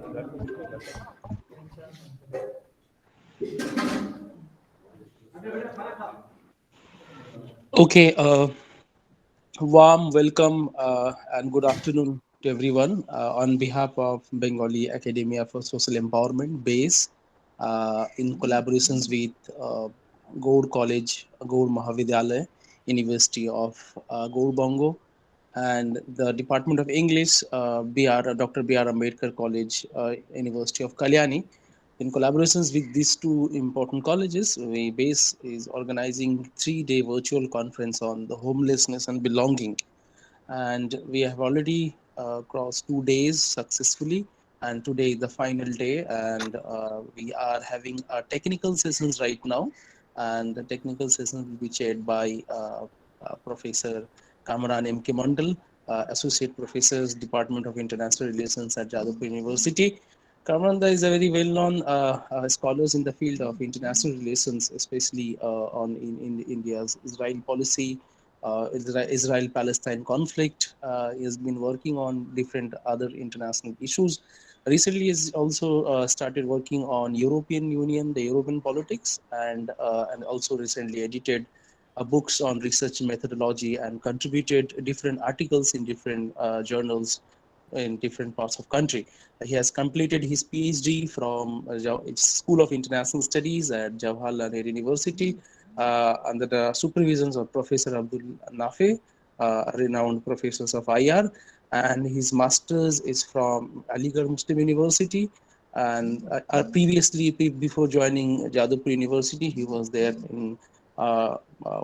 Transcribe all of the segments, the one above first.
Okay, warm welcome and good afternoon to everyone on behalf of Bengali Academia for Social Empowerment, BASE, in collaborations with Gaur College, Gaur Mahavidyalaya, University of Gaur Bongo, and the Department of English, Dr. B.R. Ambedkar College, University of Kalyani. In collaborations with these two important colleges, we BASE is organizing 3-day virtual conference on the homelessness and belonging, and we have already crossed 2 days successfully, and today is the final day, and we are having technical sessions right now, and the technical sessions will be chaired by Professor Kamaran M.K. Mondal, Associate Professors, Department of International Relations at Jadavpur University. Kamranda is a very well-known scholars in the field of international relations, especially in India's Israel policy, Israel-Palestine conflict. He has been working on different other international issues. Recently, he's also started working on European Union, the European politics, and also recently edited books on research methodology and contributed different articles in different journals in different parts of country. He has completed his Ph.D. from School of International Studies at Jawaharlal University under the supervisions of Professor Abdul Nafe, renowned professors of IR, and his master's is from Aligarh Muslim University. And before joining Jadavpur University, he was there in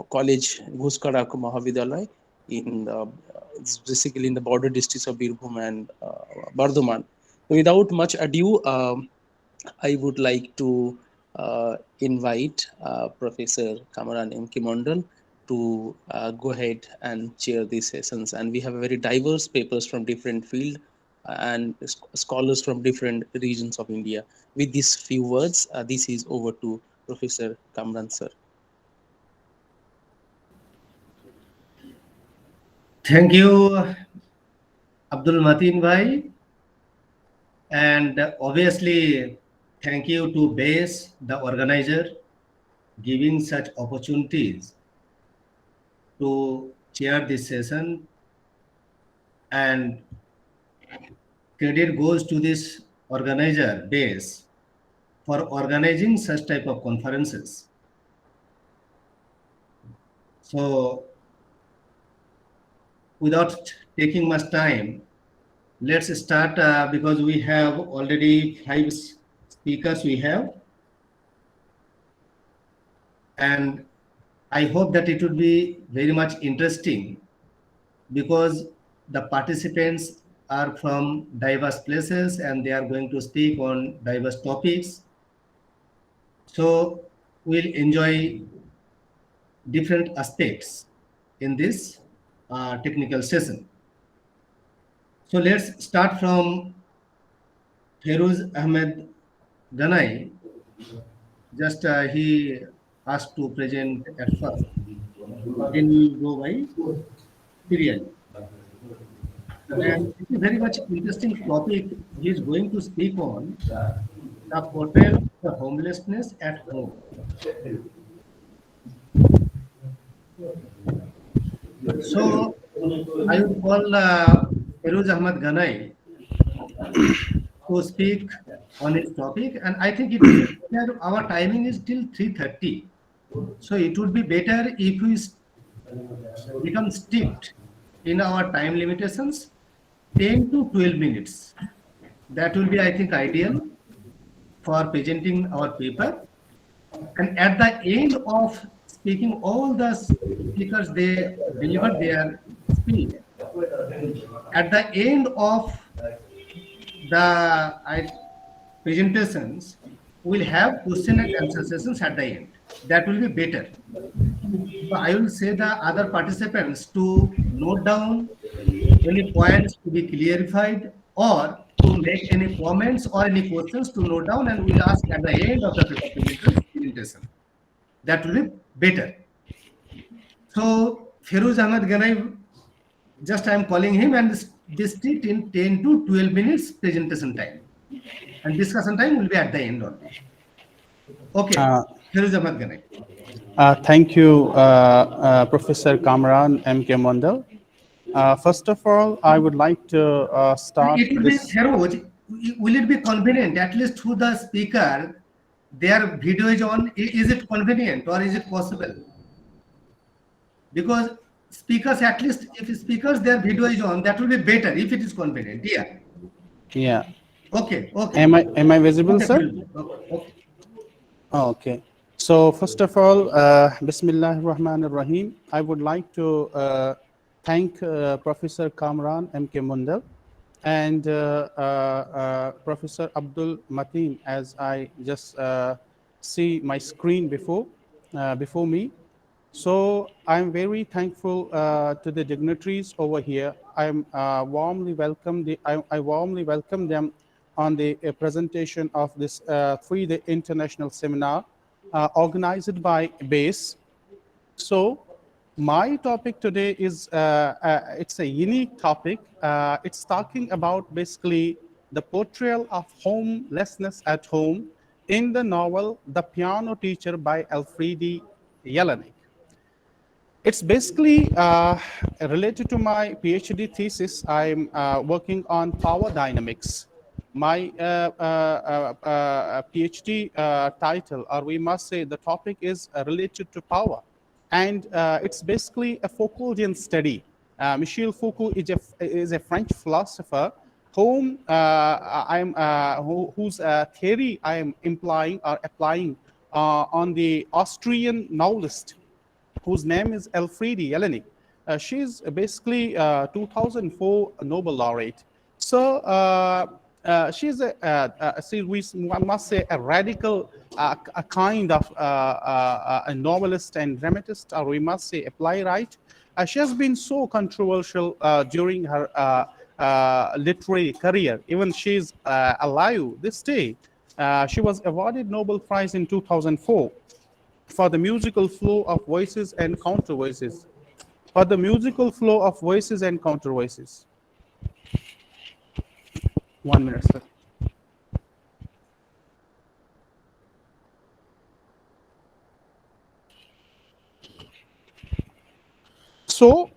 college Ghuskara Mahavidyalaya in it's basically in the border districts of Birbhum and Bardhaman. Without much ado, I would like to invite Professor Kamaran M.K. Mondal to go ahead and chair these sessions. And we have a very diverse papers from different field and scholars from different regions of India. With these few words, this is over to Professor Kamaran, sir. Thank you, Abdul Mateen Bhai, and obviously thank you to BASE, the organizer, giving such opportunities to chair this session, and credit goes to this organizer, BASE, for organizing such type of conferences. So without taking much time, let's start because we have already 5 speakers we have, and I hope that it would be very much interesting because the participants are from diverse places and they are going to speak on diverse topics. So we'll enjoy different aspects in this technical session. So let's start from Farooz Ahmed Ganai. Just he asked to present at first. Then we go by serial. And it's a very much interesting topic he is going to speak on, the portrayal of the homelessness at home. So I would call Farooz Ahmad Ganai to speak on his topic, and I think it will be better. Our timing is till 3:30, so it would be better if we become strict in our time limitations, 10 to 12 minutes. That will be, I think, ideal for presenting our paper. And at the end of speaking, all the speakers, they deliver their speech. At the end of the presentations, we'll have question and answer sessions at the end. That will be better. So I will say the other participants to note down any points to be clarified or to make any comments or any questions to note down, and we'll ask at the end of the presentation. That will be better. So Farooz Ahmed Ganai, just I am calling him and this strict in 10 to 12 minutes presentation time. and discussion time will be at the end only. Okay, Uh, here is Ahmad Ganai. Thank you, Professor Kamaran M.K. Mondal. First of all, I would like to start It would be this. Feroz, will it be convenient at least to the speaker? Their video is on. Is it convenient or is it possible? Because speakers, at least if speakers their video is on, that will be better if it is convenient. Yeah. Yeah. Okay. Okay. Am I visible, Okay. sir? Okay. Okay. Oh, okay. So first of all, Bismillah ar-Rahman ar-Rahim. I would like to thank Professor Kamran M.K. Mundal and Professor Abdul Mateen, as I just see my screen before me. So I'm very thankful to the dignitaries over here. I warmly welcome them on the presentation of this 3-day international seminar organized by BASE. So my topic today is it's a unique topic. It's talking about basically the portrayal of homelessness at home in the novel The Piano Teacher by Alfredi Jelinek. It's basically related to my PhD thesis. I'm working on power dynamics. My PhD title, or we must say the topic, is related to power. And it's basically a Foucauldian study. Michel Foucault is a French philosopher whose theory I am implying or applying on the Austrian novelist whose name is Alfredi Jelinek. She's basically 2004 Nobel laureate. So she's we must say a radical, a kind of a novelist and dramatist, or we must say a playwright. She has been so controversial during her literary career. Even she's alive this day. She was awarded Nobel Prize in 2004 for the musical flow of voices and counter voices. For the musical flow of voices and counter voices. 1 minute, sir. So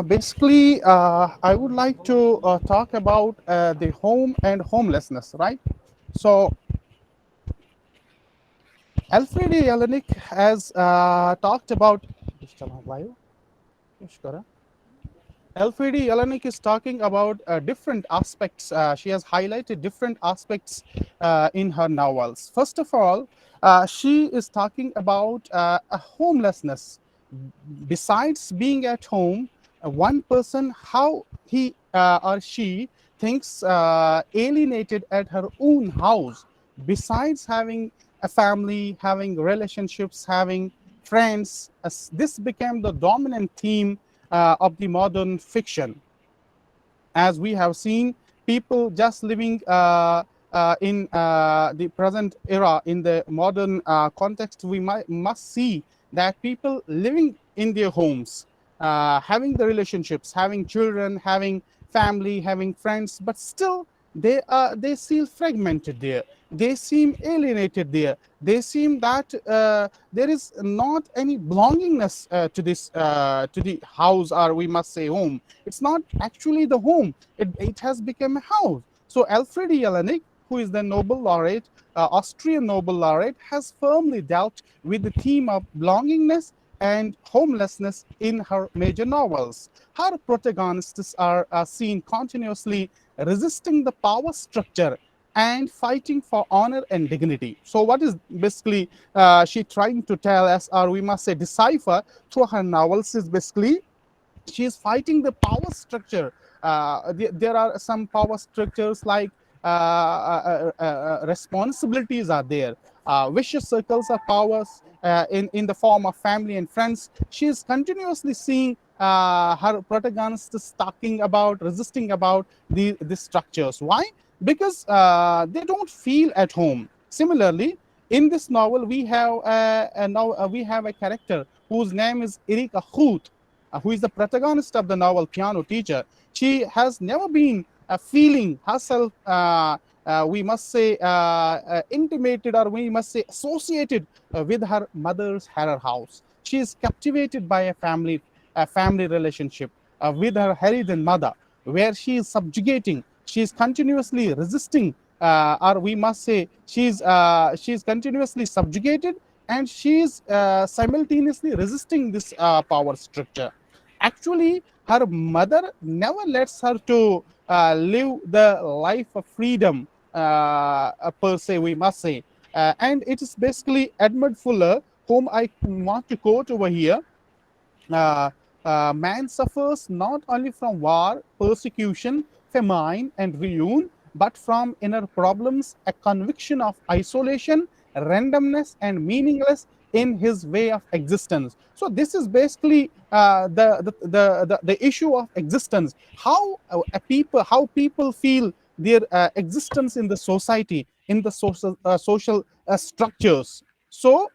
basically, I would like to talk about the home and homelessness, right? So Alfredi Jelinek has talked about. Alfredi Jelinek is talking about different aspects. She has highlighted different aspects in her novels. First of all, she is talking about a homelessness. Besides being at home, one person, how he or she thinks alienated at her own house, besides having a family, having relationships, having friends. This became the dominant theme of the modern fiction. As we have seen, people just living in the present era, in the modern context, we must see that people living in their homes, having the relationships, having children, having family, having friends, but still they feel fragmented there. They seem alienated there. They seem that there is not any belongingness to the house, or we must say home. It's not actually the home. It has become a house. So Alfredi Jelinek, who is the Nobel laureate, Austrian Nobel laureate, has firmly dealt with the theme of belongingness and homelessness in her major novels. Her protagonists are seen continuously resisting the power structure and fighting for honor and dignity. So what is basically she trying to tell us, or we must say decipher through her novels, is basically she is fighting the power structure. There are some power structures like responsibilities are there, vicious circles of powers in the form of family and friends. She is continuously seeing her protagonists talking about, resisting about the structures. Why? Because they don't feel at home. Similarly, in this novel, we have we have a character whose name is Erika Hoot, who is the protagonist of the novel Piano Teacher. She has never been feeling herself we must say, intimated, or we must say associated with her mother's her house. She is captivated by a family relationship with her Harridan mother, where she is subjugating, she is continuously resisting, or we must say she is continuously subjugated, and she is simultaneously resisting this power structure. Actually, her mother never lets her to live the life of freedom, per se, we must say. And it is basically Edmund Fuller, whom I want to quote over here. uh, Man suffers not only from war, persecution, famine, and ruin, but from inner problems, a conviction of isolation, randomness, and meaningless in his way of existence. So this is basically the issue of existence. How how people feel their existence in the society, in the social structures. So.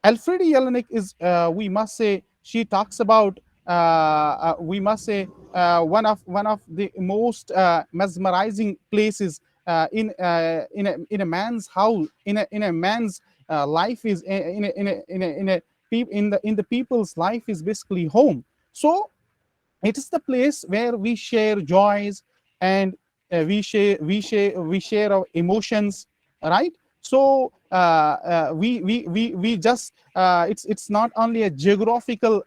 Alfredi Jelinek is, we must say, she talks about, we must say, one of the most mesmerizing places in a man's house, in a man's life, is in the people's life, is basically home. So it is the place where we share joys, and we share our emotions, right? So we just, it's not only a geographical,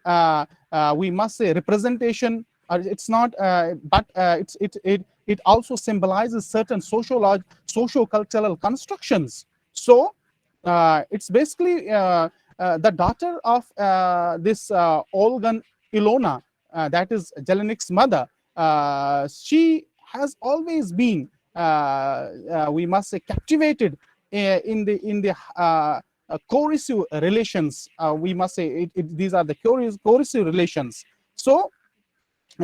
we must say, representation, it's not, but it also symbolizes certain social cultural constructions. So it's basically the daughter of this Olgan Ilona, that is Jelinik's mother. She has always been, we must say, captivated in the coercive relations. We must say, these are the coercive relations. So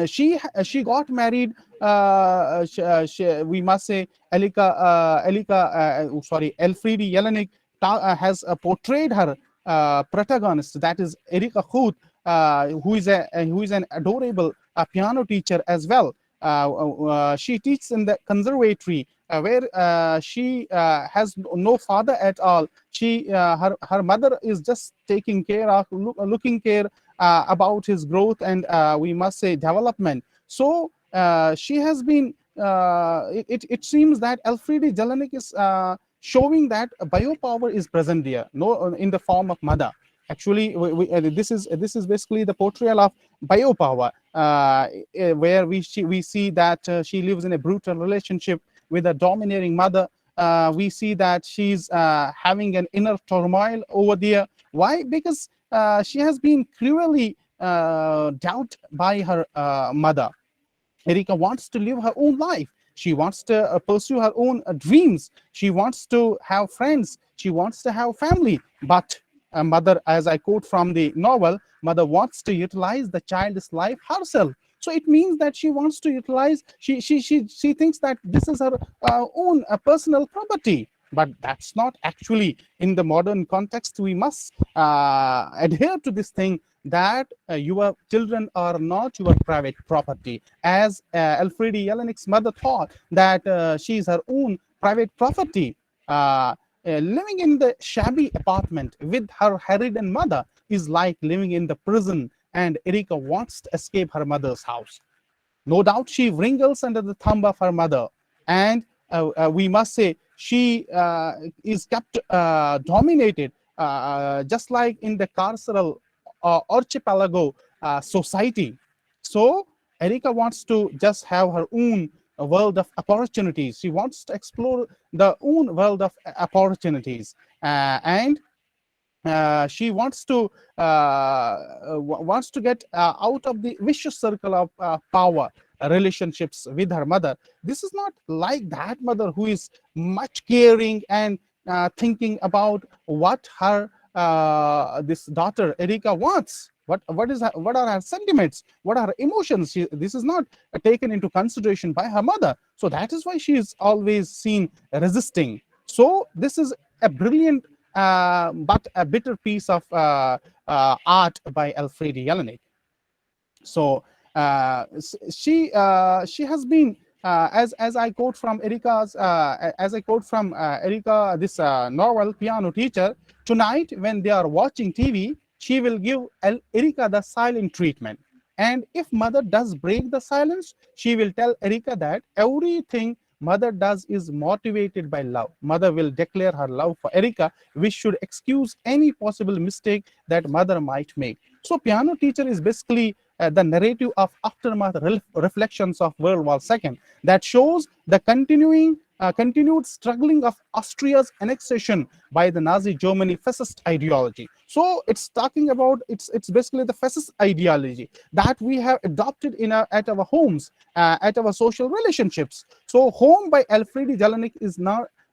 she got married. We must say, Elfriede Jelinek has portrayed her protagonist, that is Erika Huth, who is an adorable piano teacher as well. She teaches in the conservatory, where she has no father at all. Her mother is just taking care of, looking care about his growth, and we must say, development. So she has been, it seems that Elfriede Jelinek is showing that biopower is present there, no, in the form of mother. Actually, this is basically the portrayal of biopower, where we see that she lives in a brutal relationship with a domineering mother. We see that she's having an inner turmoil over there. Why? Because she has been cruelly dealt by her mother. Erika wants to live her own life. She wants to pursue her own dreams. She wants to have friends. She wants to have family. But mother, as I quote from the novel, mother wants to utilize the child's life herself. So it means that she wants to utilize. She thinks that this is her own personal property. But that's not actually in the modern context. We must adhere to this thing, that your children are not your private property, as Elfriede Jelinek's mother thought that she is her own private property. Living in the shabby apartment with her harridan mother is like living in the prison, and Erika wants to escape her mother's house. No doubt she wriggles under the thumb of her mother, and we must say, she is kept dominated, just like in the carceral archipelago society. So Erika wants to just have her own world of opportunities. She wants to explore the own world of opportunities, and she wants to get out of the vicious circle of power relationships with her mother. This is not like that mother who is much caring and thinking about what her this daughter Erika wants. What are her sentiments? What are her emotions? This is not taken into consideration by her mother. So that is why she is always seen resisting. So this is a brilliant but a bitter piece of art by Elfriede Jelinek. So she has been as I quote from Erica, this novel Piano Teacher. Tonight, when they are watching TV, she will give Erica the silent treatment. And if mother does break the silence, she will tell Erica that everything mother does is motivated by love. Mother will declare her love for Erica, which should excuse any possible mistake that mother might make. So, Piano Teacher is basically the narrative of aftermath reflections of World War II that shows the continued struggling of Austria's annexation by the Nazi Germany fascist ideology. So it's talking about it's basically the fascist ideology that we have adopted at our homes, at our social relationships. So Home by Alfred Jelinek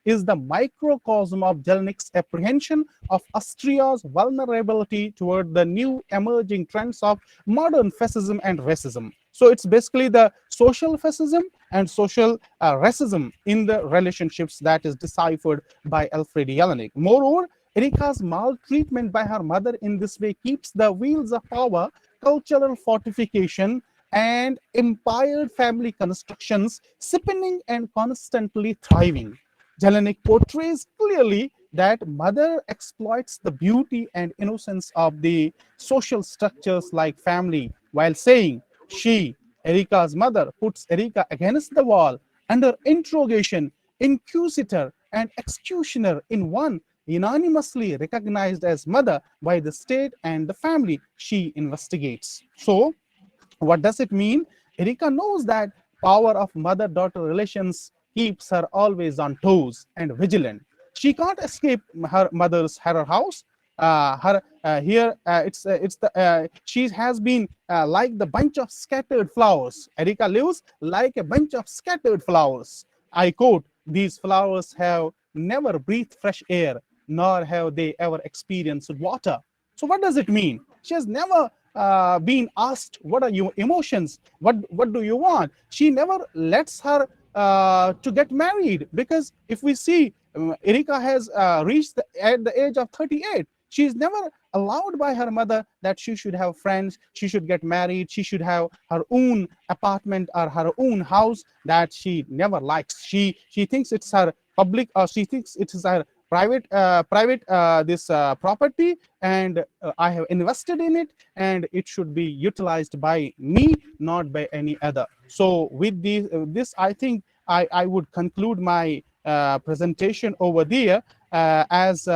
is the microcosm of Jelinek's apprehension of Austria's vulnerability toward the new emerging trends of modern fascism and racism. So it's basically the social fascism and social racism in the relationships that is deciphered by Alfred Jelinek. Moreover, Erika's maltreatment by her mother in this way keeps the wheels of power, cultural fortification, and empired family constructions spinning and constantly thriving. Jelinek portrays clearly that mother exploits the beauty and innocence of the social structures like family while saying she, Erika's mother, puts Erika against the wall under interrogation, inquisitor, and executioner in one unanimously recognized as mother by the state and the family she investigates. So, what does it mean? Erika knows that power of mother-daughter relations keeps her always on toes and vigilant. She can't escape her mother's her house. Her here it's the she has been like the bunch of scattered flowers. Erika lives like a bunch of scattered flowers. I quote: "These flowers have never breathed fresh air, nor have they ever experienced water." So what does it mean? She has never been asked what are your emotions, what do you want. She never lets her to get married, because if we see Erika has reached at the age of 38, she is never allowed by her mother that she should have friends, she should get married, she should have her own apartment or her own house. That she never likes. She thinks it's her public, or she thinks it is her private this property, and I have invested in it, and it should be utilized by me, not by any other. So with this I think I would conclude my presentation over there, as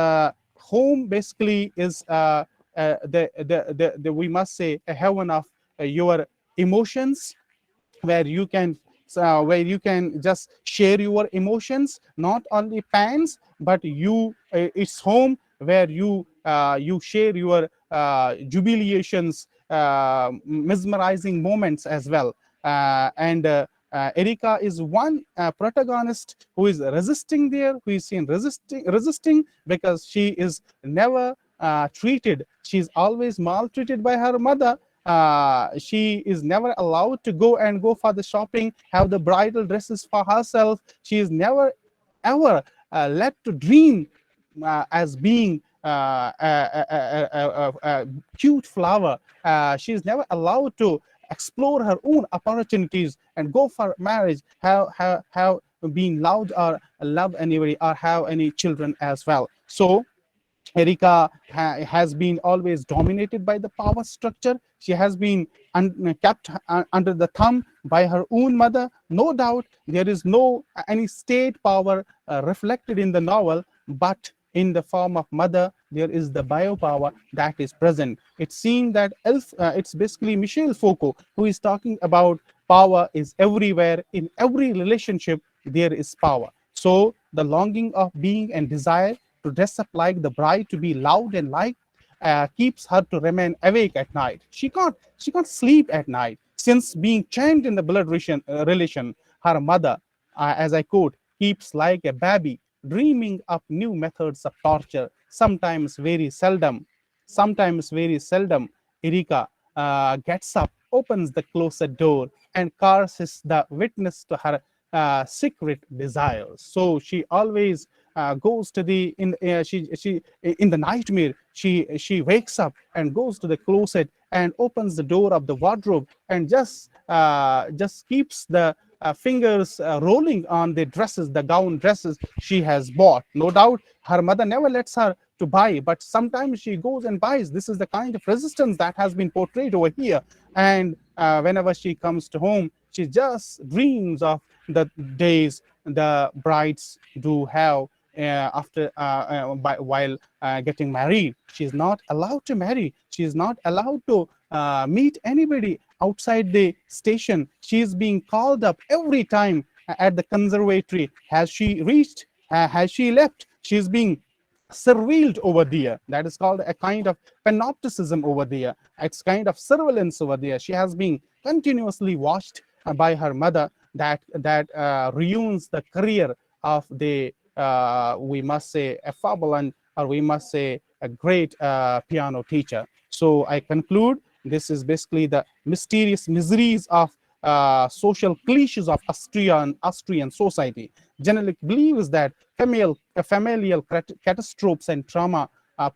home basically is we must say a heaven of your emotions, where you can just share your emotions, not only pans, but it's home where you share your jubilations, mesmerizing moments as well. And Erika is one protagonist who is resisting there, who is seen resisting because she is never treated. She's always maltreated by her mother. She is never allowed to go for the shopping, have the bridal dresses for herself. She is never ever let to dream as being a cute flower. She is never allowed to explore her own opportunities and go for marriage, have been loved or love anybody or have any children as well. So Erika has been always dominated by the power structure. She has been kept under the thumb by her own mother. No doubt there is no any state power reflected in the novel, but in the form of mother, there is the biopower that is present. It's seen that it's basically Michel Foucault who is talking about power is everywhere. In every relationship, there is power. So the longing of being and desire to dress up like the bride, to be loud and liked, keeps her to remain awake at night. She can't sleep at night since being chained in the blood relation. Her mother, as I quote, keeps like a baby, dreaming up new methods of torture. Sometimes very seldom, Erika gets up, opens the closet door, and curses the witness to her secret desires. So she always goes to the she in the nightmare. She wakes up and goes to the closet and opens the door of the wardrobe and just keeps the fingers rolling on the dresses, the gown dresses she has bought. No doubt her mother never lets her to buy, but sometimes she goes and buys. This is the kind of resistance that has been portrayed over here. And whenever she comes to home, she just dreams of the days the brides do have after while getting married. She is not allowed to marry. She is not allowed to meet anybody outside the station. She is being called up every time at the conservatory. Has she reached? Has she left? She is being surveilled over there. That is called a kind of panopticism over there. It's kind of surveillance over there. She has been continuously watched by her mother. That ruins the career of the we must say a fabulous, or we must say a great piano teacher. So I conclude this is basically the mysterious miseries of social cliches of Austrian society. Generally believes that familial catastrophes and trauma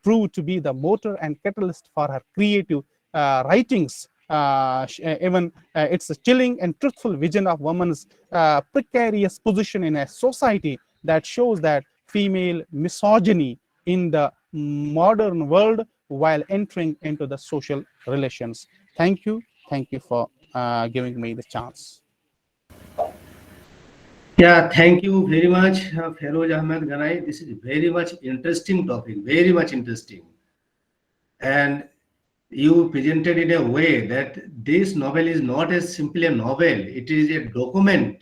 prove to be the motor and catalyst for her creative writings. Even it's a chilling and truthful vision of woman's precarious position in a society that shows that female misogyny in the modern world while entering into the social relations. Thank you. Thank you for giving me the chance. Yeah, thank you very much, Feroz Ahmed Ganai. This is very much interesting topic, very much interesting. And you presented in a way that this novel is not a simply a novel, it is a document.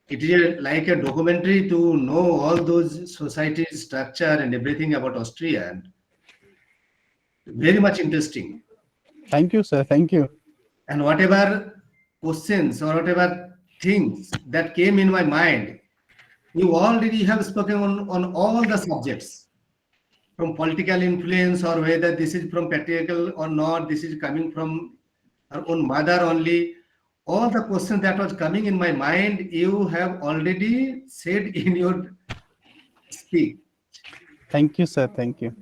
It is like a documentary to know all those society structure and everything about Austria. And very much interesting. Thank you, sir. Thank you. And whatever questions or whatever things that came in my mind, you already have spoken on all the subjects, from political influence or whether this is from patriarchal or not, this is coming from our own mother only. All the questions that was coming in my mind, you have already said in your speak. Thank you, sir. Thank you.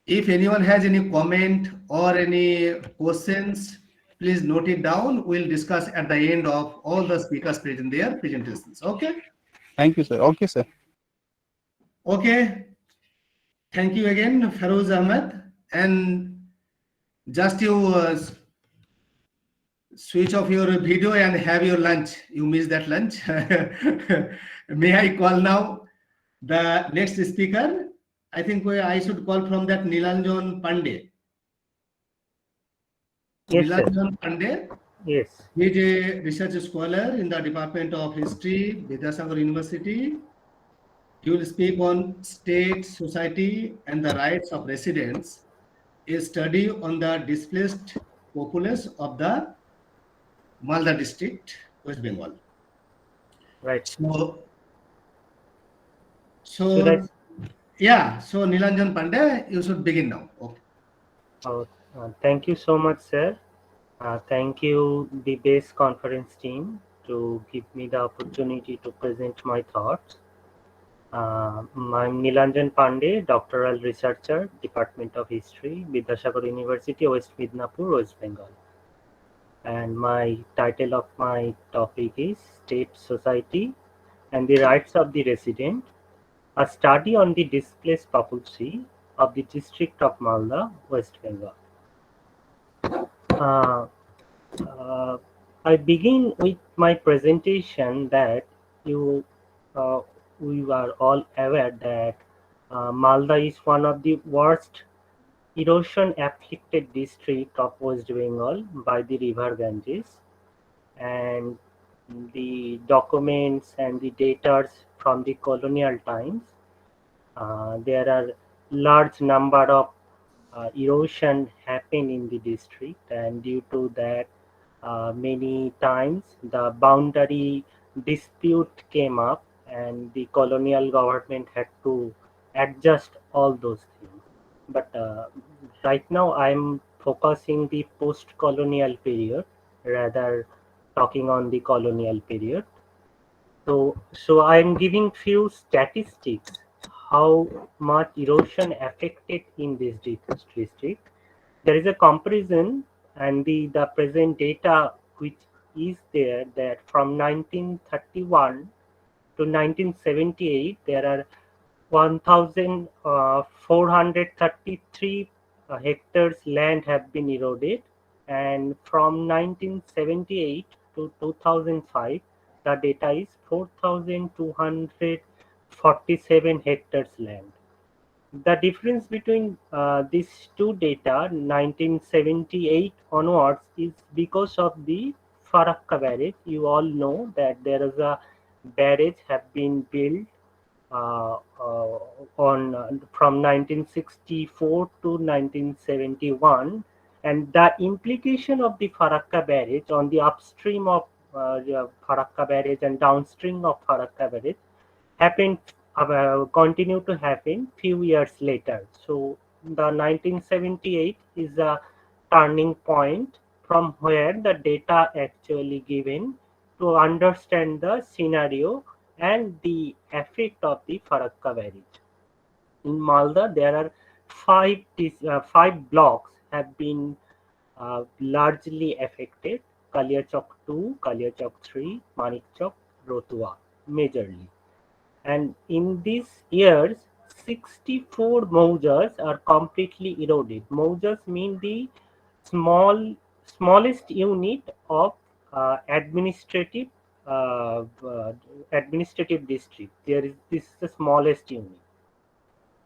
If anyone has any comment or any questions, please note it down. We'll discuss at the end of all the speakers present their presentations. Okay? Thank you, sir. Okay, sir. Okay. Thank you again, Farooz Ahmad. And just you switch off your video and have your lunch. You missed that lunch. May I call now the next speaker? I think I should call from that Nilanjan Pande. Yes, sir. Nilanjan Pande. Yes. He is a research scholar in the Department of History, Vidyasagar University. He will speak on state, society, and the rights of residents, a study on the displaced populace of the Malda district, West Bengal. Right. So yeah, so Nilanjan Pande, you should begin now. Okay. Thank you so much, sir. Thank you, the base conference team, to give me the opportunity to present my thoughts. I'm Nilanjan Pande, doctoral researcher, Department of History, Vidyasagar University, West Midnapur, West Bengal. And my title of my topic is State, Society, and the Rights of the Resident, a study on the displaced populace of the district of Malda, West Bengal. I begin with my presentation that we are all aware that Malda is one of the worst erosion-afflicted district of West Bengal by the river Ganges, and the documents and the data from the colonial times. There are large number of erosion happen in the district, and due to that many times the boundary dispute came up and the colonial government had to adjust all those things. But right now I'm focusing the post-colonial period rather talking on the colonial period. So I'm giving few statistics how much erosion affected in this district. There is a comparison and the present data which is there that from 1931 to 1978 there are 1,433 hectares land have been eroded, and from 1978 to 2005 the data is 4,247 hectares land. The difference between these two data, 1978 onwards, is because of the Farakka barrage. You all know that there is a barrage have been built uh, uh, on from 1964 to 1971, and the implication of the Farakka barrage on the upstream of Farakka barrage and downstream of Farakka barrage happened continue to happen few years later. So the 1978 is a turning point from where the data actually given to understand the scenario and the effect of the Farakka barrage. In Malda, there are five blocks have been largely affected: Kaliachok 2, Kaliachok 3, Manikchok, Rotua, majorly. And in these years, 64 moujas are completely eroded. Moujas mean the smallest unit of administrative administrative district. There is this is the smallest unit.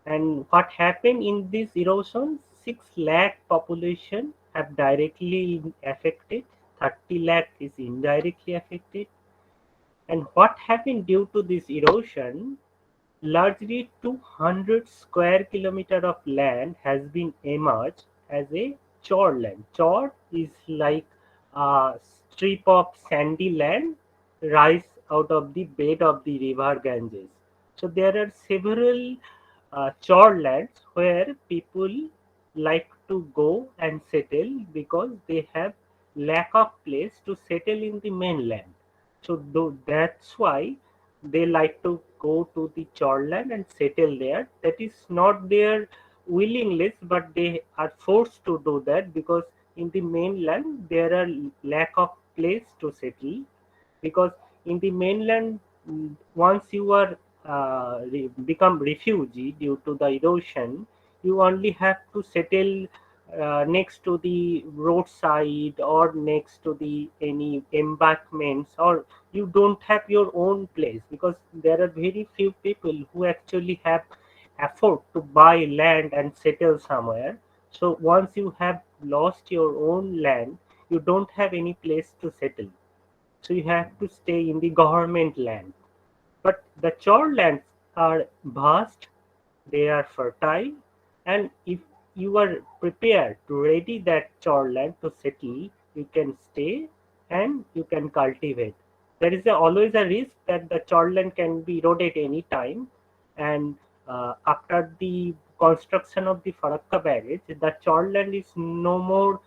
And what happened in this erosion? 6 lakh population have directly affected. 30 lakh is indirectly affected. And what happened due to this erosion? Largely 200 square kilometer of land has been emerged as a chor land. Chor is like a strip of sandy land rise out of the bed of the river Ganges. So there are several chor lands where people like to go and settle because they have lack of place to settle in the mainland. So that's why they like to go to the chorland and settle there. That is not their willingness, but they are forced to do that because in the mainland there are lack of place to settle. Because in the mainland, once you are become refugee due to the erosion, you only have to settle next to the roadside or next to the any embankments, or you don't have your own place because there are very few people who actually have afford to buy land and settle somewhere. So once you have lost your own land, you don't have any place to settle, so you have to stay in the government land. But the chore lands are vast, they are fertile, and if you are prepared to ready that chore land to settle, you can stay and you can cultivate. There is always a risk that the chore land can be eroded any time, and after the construction of the Farakka barrage, the chore land is no more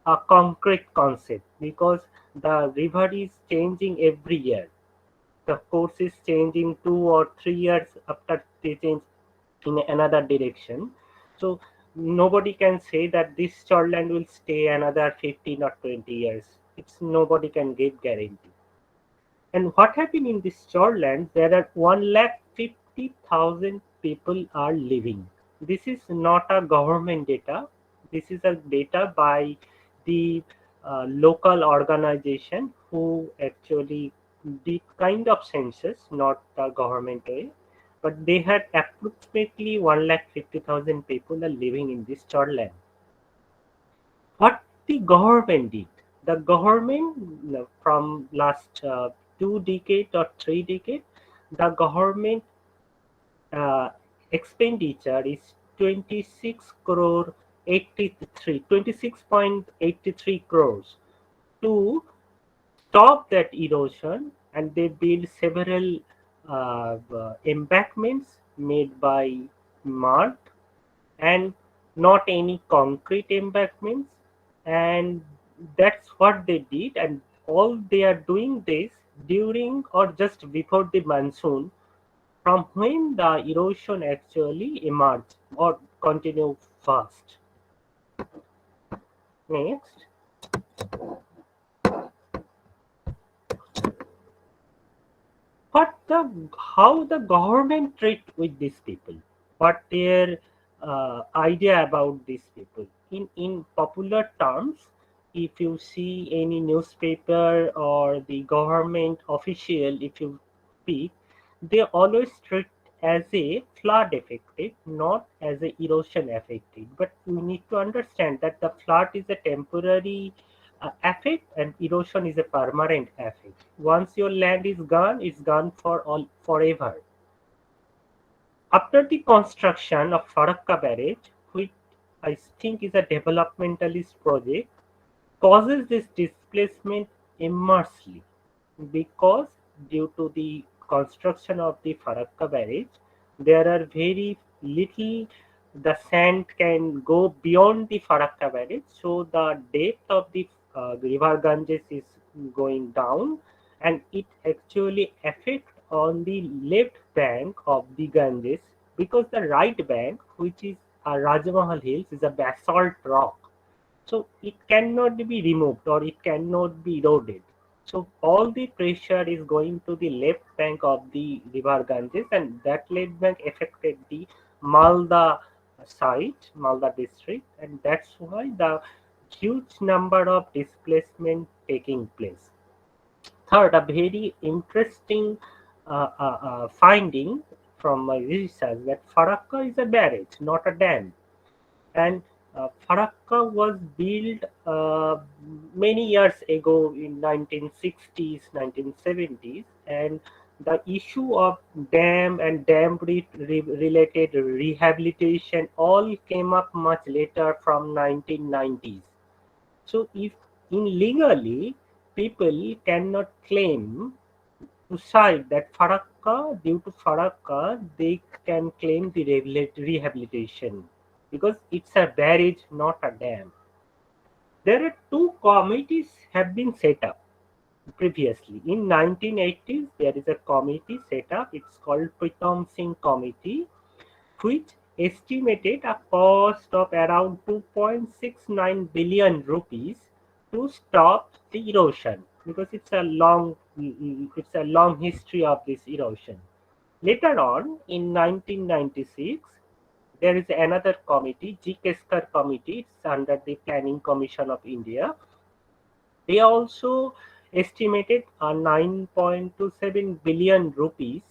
a concrete concept because the river is changing every year. The course is changing 2 or 3 years after they change in another direction. So nobody can say that this shoreland will stay another 15 or 20 years. It's nobody can give guarantee. And what happened in this shoreland? There are 1,50,000 people are living. This is not a government data. This is a data by the local organization who actually did kind of census, not the government way. But they had approximately 1,50,000 people are living in this shoreland. What the government did? The government from last 2 decades or 3 decades, the government uh, expenditure is 26 crore 26.83 crores to stop that erosion, and they build several embankments made by mud and not any concrete embankments, and that's what they did. And all they are doing this during or just before the monsoon, from when the erosion actually emerged or continue fast. Next. the how the government treat with these people, what their idea about these people. In popular terms, if you see any newspaper or the government official, if you speak, they always treat as a flood affected, not as a erosion affected. But we need to understand that the flood is a temporary effect and erosion is a permanent effect. Once your land is gone, it's gone for all forever. After the construction of Farakka barrage, which I think is a developmentalist project, causes this displacement immensely, because due to the construction of the Farakka barrage, there are very little, the sand can go beyond the Farakka barrage, so the depth of the river Ganges is going down, and it actually affects on the left bank of the Ganges, because the right bank, which is Rajmahal Hills, is a basalt rock, so it cannot be removed or it cannot be eroded. So all the pressure is going to the left bank of the river Ganges, and that left bank affected the Malda site, Malda district, and that's why the huge number of displacement taking place. Third, a very interesting finding from my research, that Farakka is a barrage, not a dam. And Farakka was built many years ago in 1960s, 1970s, and the issue of dam and related rehabilitation all came up much later from 1990s. So if in legally people cannot claim to cite that Farakka, due to Farakka, they can claim the rehabilitation, because it's a barrage, not a dam. There are two committees have been set up previously. In 1980s, there is a committee set up. It's called Pritam Singh Committee, which estimated a cost of around 2.69 billion rupees to stop the erosion, because it's a long history of this erosion. Later on, in 1996, there is another committee, G. Keskar Committee. It's under the Planning Commission of India. They also estimated a 9.27 billion rupees,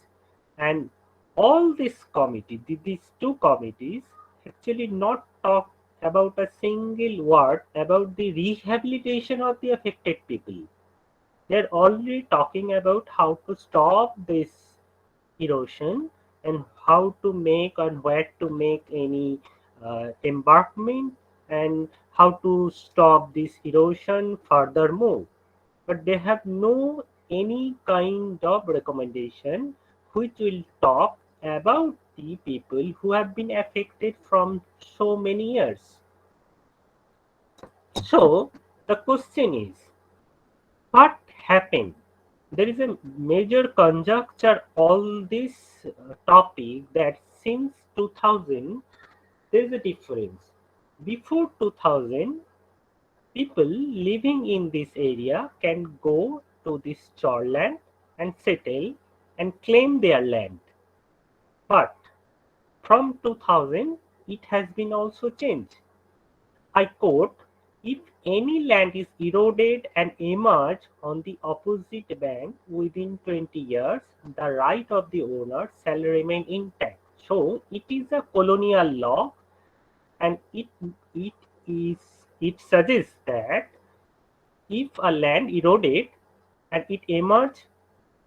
and all this committee, these two committees, actually not talk about a single word about the rehabilitation of the affected people. They're already talking about how to stop this erosion, and how to make and where to make any embankment, and how to stop this erosion furthermore. But they have no any kind of recommendation which will talk about the people who have been affected from so many years. So the question is, what happened? There is a major conjecture all this topic, that since 2000 there is a difference. Before 2000, people living in this area can go to this shoreland and settle and claim their land. But from 2000, it has been also changed. I quote, if any land is eroded and emerge on the opposite bank within 20 years, the right of the owner shall remain intact. So it is a colonial law, and it it suggests that if a land eroded and it emerged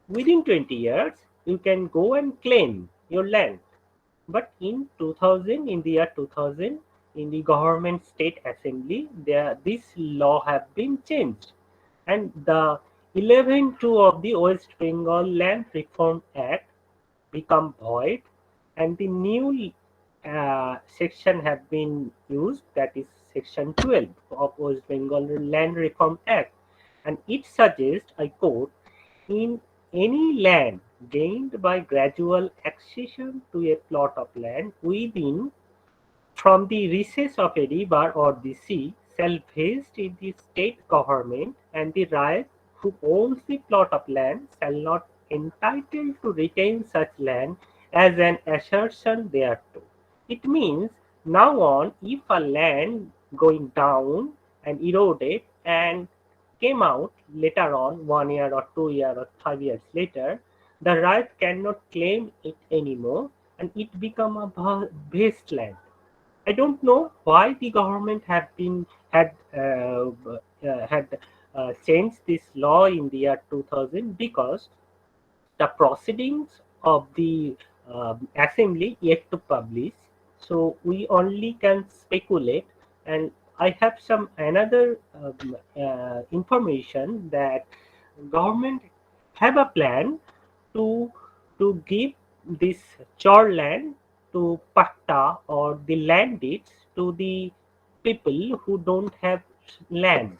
within 20 years, you can go and claim your land. But in 2000, in the year 2000, in the government state assembly, this law have been changed, and the 11(2) of the West Bengal Land Reform Act become void, and the new section have been used, that is section 12 of West Bengal Land Reform Act, and it suggests, I quote, in any land gained by gradual accession to a plot of land within from the recess of a river or the sea shall vest in the state government, and the right who owns the plot of land shall not entitled to retain such land as an assertion thereto. It means now on, if a land going down and eroded and came out later on, 1 year or 2 year or 5 years later, the right cannot claim it anymore and it become a wasteland. I don't know why the government have been had changed this law in the year 2000, because the proceedings of the assembly yet to publish, so we only can speculate. And I have some another information that government have a plan to give this chore land to patta or the land deeds to the people who don't have land.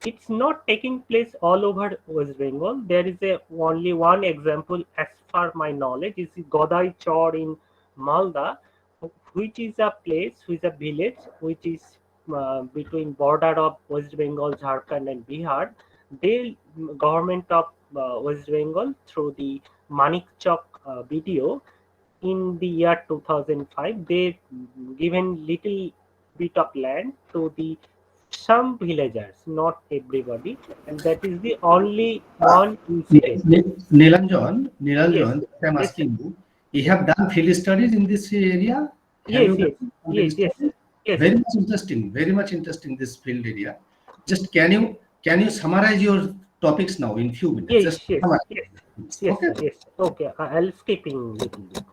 It's not taking place all over West Bengal. There is only one example, as far my knowledge, is Godai Chor in Malda, which is a place, which is a village, which is between border of West Bengal, Jharkhand, and Bihar. The government of West Bengal, through the Manik Chowk video, in the year 2005, they given little bit of land to the some villagers, not everybody, and that is the only one incident. Nilanjan, Yes, I'm yes, sir. asking you, you have done field studies in this area? Have Yes, you yes, done some field yes, yes, studies? sir. Yes, sir. Very much interesting this field area. Just can you summarize your topics now in few minutes? Yes, Just yes, summarize, yes, please. yes, Okay. sir. Yes, sir. Okay, I'll skipping little bit.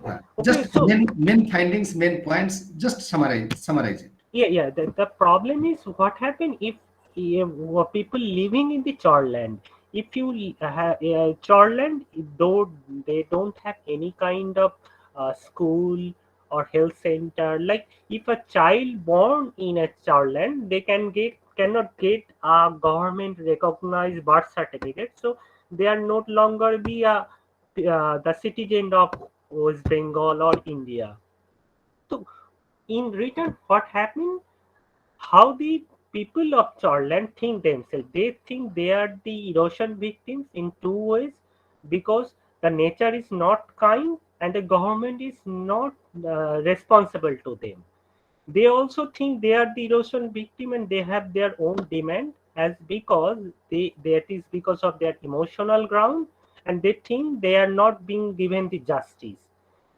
Okay, Just so main findings, main points. Just summarize it. yeah, yeah. The problem is what happen if people living in the Chorland. If you have Chorland, though they don't have any kind of school or health center. Like if a child born in a Chorland, they cannot get a government recognized birth certificate. So they are no longer be the citizen of West Bengal or India. So in return, what happened? How the people of Chorland think themselves. They think they are the erosion victims in two ways, because the nature is not kind and the government is not responsible to them. They also think they are the erosion victim and they have their own demand, as because that is because of their emotional ground, and they think they are not being given the justice.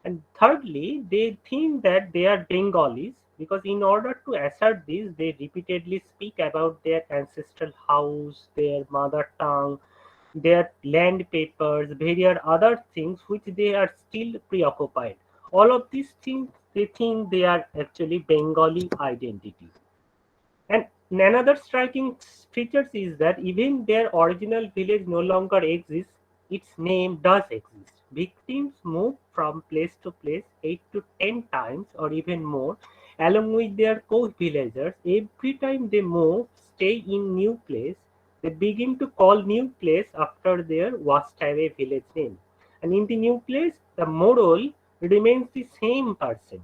And thirdly, they think that they are Bengalis, because in order to assert this, they repeatedly speak about their ancestral house, their mother tongue, their land papers, various other things which they are still preoccupied. All of these things, they think they are actually Bengali identity. And another striking feature is that even their original village no longer exists, its name does exist. Victims move from place to place 8 to 10 times or even more, along with their co-villagers. Every time they move, stay in new place, they begin to call new place after their washed away village name. And in the new place, the moral remains the same person.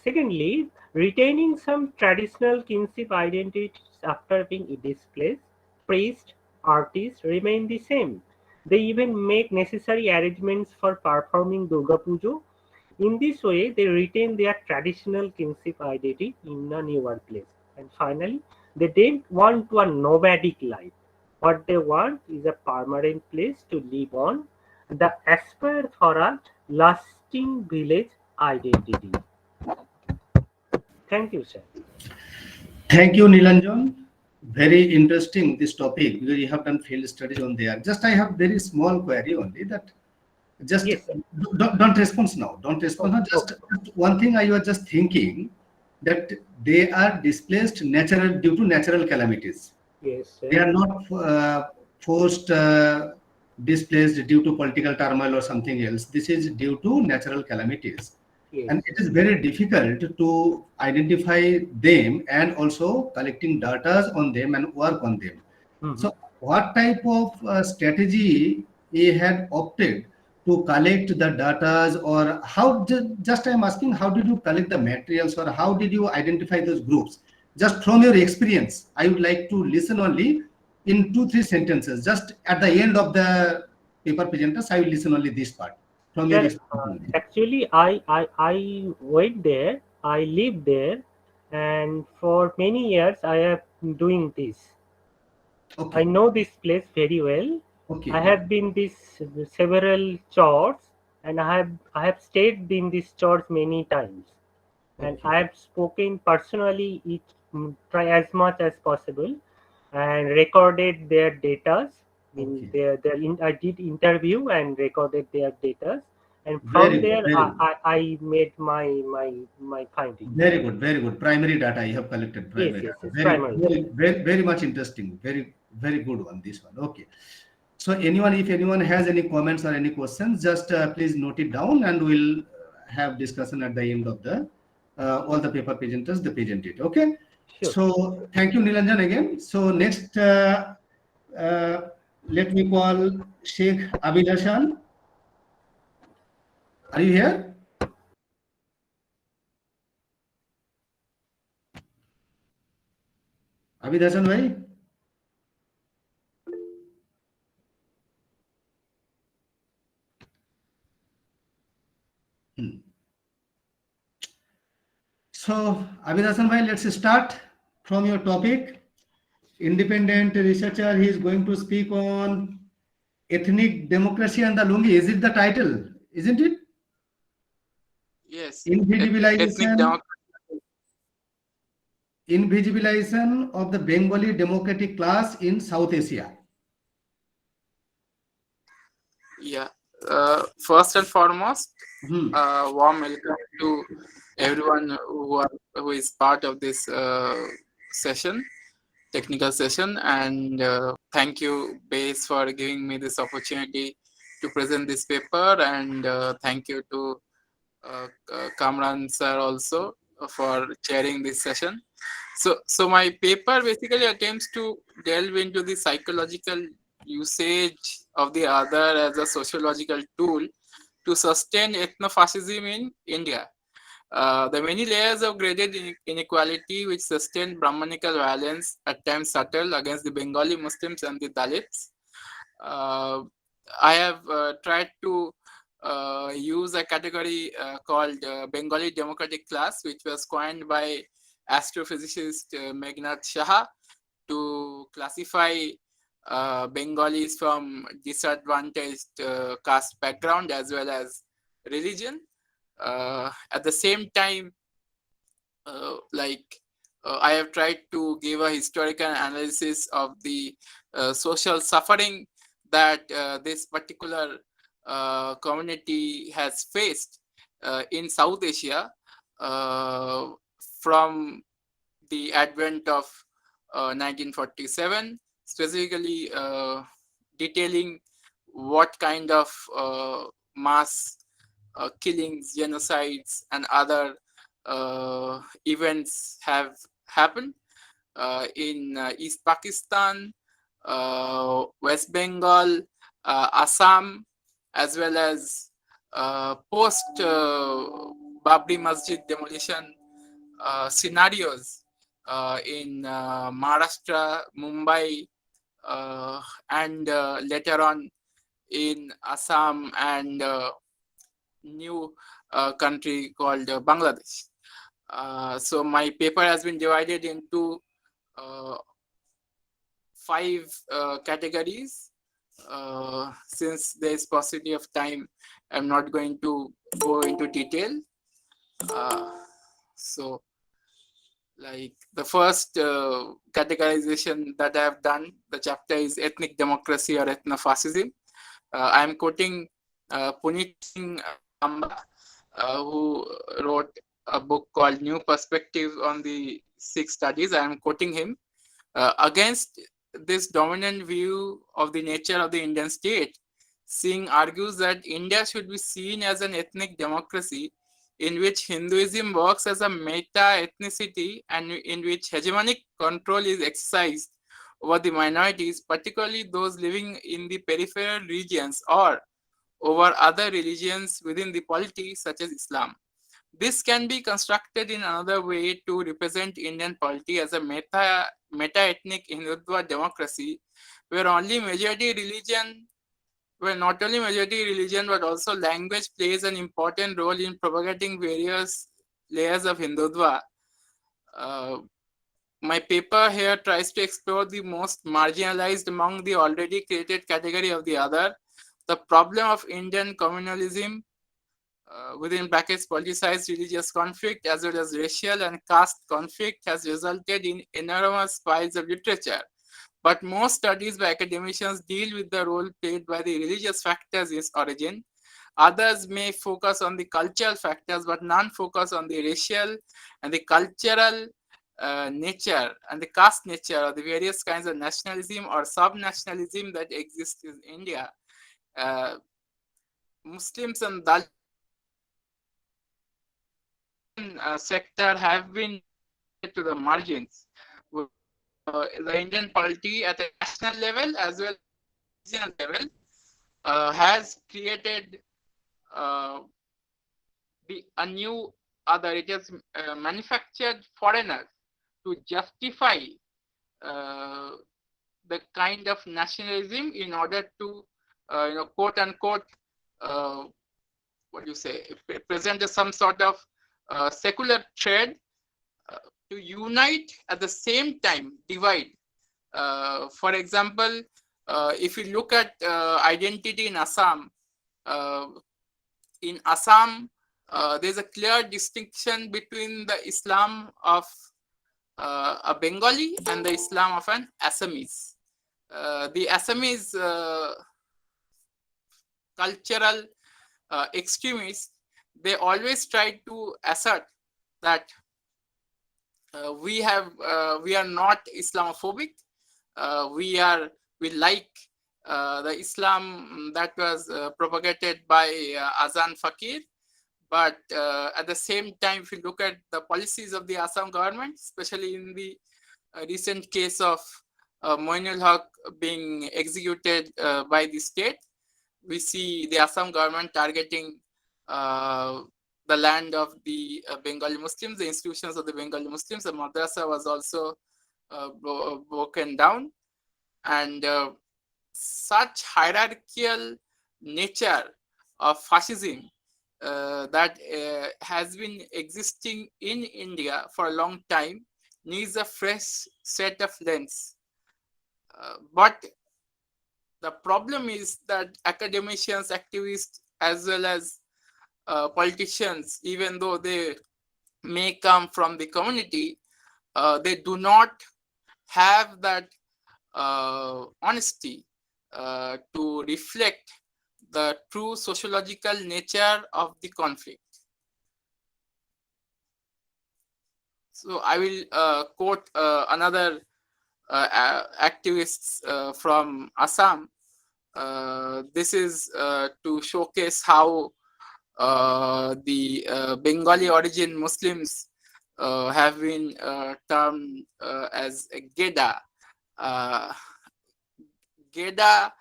Secondly, retaining some traditional kinship identities after being displaced, priests, artists remain the same. They even make necessary arrangements for performing Durga Pujo. In this way, they retain their traditional kinship identity in a newer place. And finally, they don't want to a nomadic life. What they want is a permanent place to live on. The aspire for a lasting village identity. Thank you, sir. Thank you, Nilanjan. Very interesting this topic because you have done field studies on there. Just I have very small query only that just Yes, sir. don't respond now. Don't respond now. Okay, Just okay. one thing I was just thinking that they are displaced natural due to natural calamities. Yes, They sir. are not forced displaced due to political turmoil or something else. This is due to natural calamities, Yes, and sir. it is very difficult to identify them and also collecting data on them and work on them. Mm-hmm. So, what type of strategy he had opted to collect the data, or how? Just I am asking, how did you collect the materials, or how did you identify those groups? Just from your experience, I would like to listen only in 2 3 sentences, just at the end of the paper presenters, I will listen only this part from your Yeah, experience. actually, I went there. I lived there, and for many years I have been doing this. I Okay, know this place very well. I okay, have been this several churches, and I have stayed in this church many times, and okay, I have spoken personally each try as much as possible, and recorded their data. In okay. I did interview and recorded their data, and Very from good, there very good. I made my findings. Very good, very good. Primary data you have collected. Yes, Primary yes, data. yes, Very, primary very, data. very, very much interesting. Very, very good one. This one. Okay. So anyone, if anyone has any comments or any questions, just please note it down, and we'll have discussion at the end of the all the paper presenters they present it. Okay. Sure. So thank you, Nilanjan, again. So next, uh, let me call Sheikh Abid Hasan. Are you here? Abid Hasan, bhai? Hmm. So, Abid Hasan bhai, let's start from your topic. Independent researcher, he is going to speak on ethnic democracy and the Lungi. Is it the title? Isn't it? Yes, ethnic Invisibilization, democracy. invisibilization of the Bengali democratic class in South Asia. Yeah. First and foremost, Hmm. warm welcome to everyone who is part of this session, technical session, and thank you, Base, for giving me this opportunity to present this paper, and thank you to Kamaran sir also for chairing this session. So my paper basically attempts to delve into the psychological usage of the other as a sociological tool to sustain ethnofascism in India. The many layers of graded inequality which sustain Brahmanical violence, at times subtle, against the Bengali Muslims and the Dalits. Uh, I have tried to use a category called Bengali Democratic Class, which was coined by astrophysicist Meghnad Shah to classify Bengalis from disadvantaged caste background as well as religion. At the same time, I have tried to give a historical analysis of the social suffering that this particular community has faced in South Asia uh, from the advent of 1947, specifically detailing what kind of mass killings, genocides, and other events have happened in East Pakistan, West Bengal, Assam, as well as post Babri Masjid demolition scenarios in Maharashtra, Mumbai, and later on in Assam and new country called Bangladesh. So my paper has been divided into uh, five categories. Since there is paucity of time, I'm not going to go into detail. Uh, so, like the first categorization that I have done, the chapter is ethnic democracy or ethnofascism. I am quoting Punit Singh Amba, who wrote a book called New Perspective on the Sikh Studies. I am quoting him. Against this dominant view of the nature of the Indian state, Singh argues that India should be seen as an ethnic democracy in which Hinduism works as a meta-ethnicity and in which hegemonic control is exercised over the minorities, particularly those living in the peripheral regions or over other religions within the polity, such as Islam. This can be constructed in another way to represent Indian polity as a meta-ethnic Hindutva democracy, where only majority religion where not only majority religion but also language plays an important role in propagating various layers of Hindutva. Uh, my paper here tries to explore the most marginalized among the already created category of the other. The problem of Indian communalism, within brackets politicized religious conflict as well as racial and caste conflict, has resulted in enormous piles of literature. But most studies by academicians deal with the role played by the religious factors in its origin. Others may focus on the cultural factors, but none focus on the racial and the cultural nature and the caste nature of the various kinds of nationalism or sub-nationalism that exist in India. Uh, Muslims and sector have been relegated to the margins. The Indian polity at a national level as well as regional level has created uh, a new other. It has manufactured foreigners to justify uh, the kind of nationalism in order to, quote unquote, uh, what do you say, present as some sort of secular trade, uh, to unite at the same time divide. For example, if you look at identity uh, in Assam, there's a clear distinction between the Islam of a Bengali and the Islam of an Assamese. The Assamese cultural extremists, they always try to assert that we are not Islamophobic. We like the Islam that was propagated by Azan Fakir. But at the same time, if you look at the policies of the Assam government, especially in the recent case of Moinul Haq being executed by the state, we see the Assam government targeting uh, the land of the Bengali Muslims, the institutions of the Bengali Muslims. The madrasa was also broken down, and such hierarchical nature of fascism that has been existing in India for a long time needs a fresh set of lens. But the problem is that academicians, activists, as well as politicians, even though they may come from the community, they do not have that honesty to reflect the true sociological nature of the conflict. So I will quote another activists from Assam. This is to showcase how the Bengali origin Muslims have been termed as Geda. Uh, Geda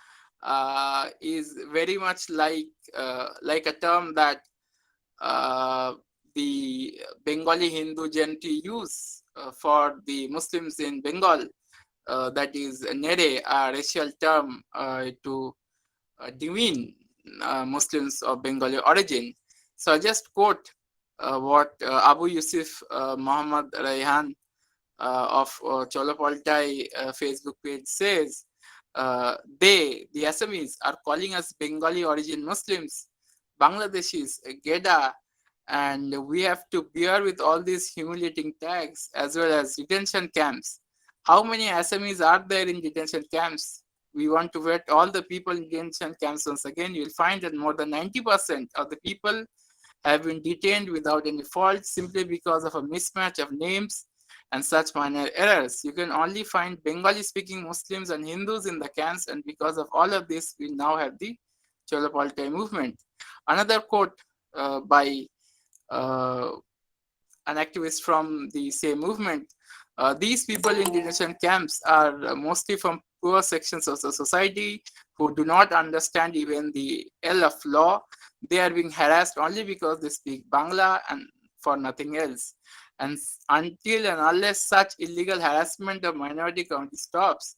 is very much like a term that uh, the Bengali Hindu gentry use for the Muslims in Bengal. That is Nere, a racial term to demean Muslims of Bengali origin. So I just quote what Abu Yusuf Muhammad Raihan of Cholopoltai Facebook page says. The Assamese, are calling us Bengali origin Muslims, Bangladeshis, Geda, and we have to bear with all these humiliating tags as well as detention camps. How many Assamese are there in detention camps? We want to vet all the people in detention camps once again. You'll find that more than 90% of the people have been detained without any fault simply because of a mismatch of names and such minor errors. You can only find Bengali speaking Muslims and Hindus in the camps, and because of all of this, we now have the Cholopoltai movement. Another quote by uh, an activist from the same movement. These people in detention camps are mostly from poor sections of the society who do not understand even the L of law. They are being harassed only because they speak Bangla and for nothing else. And until and unless such illegal harassment of minority community stops,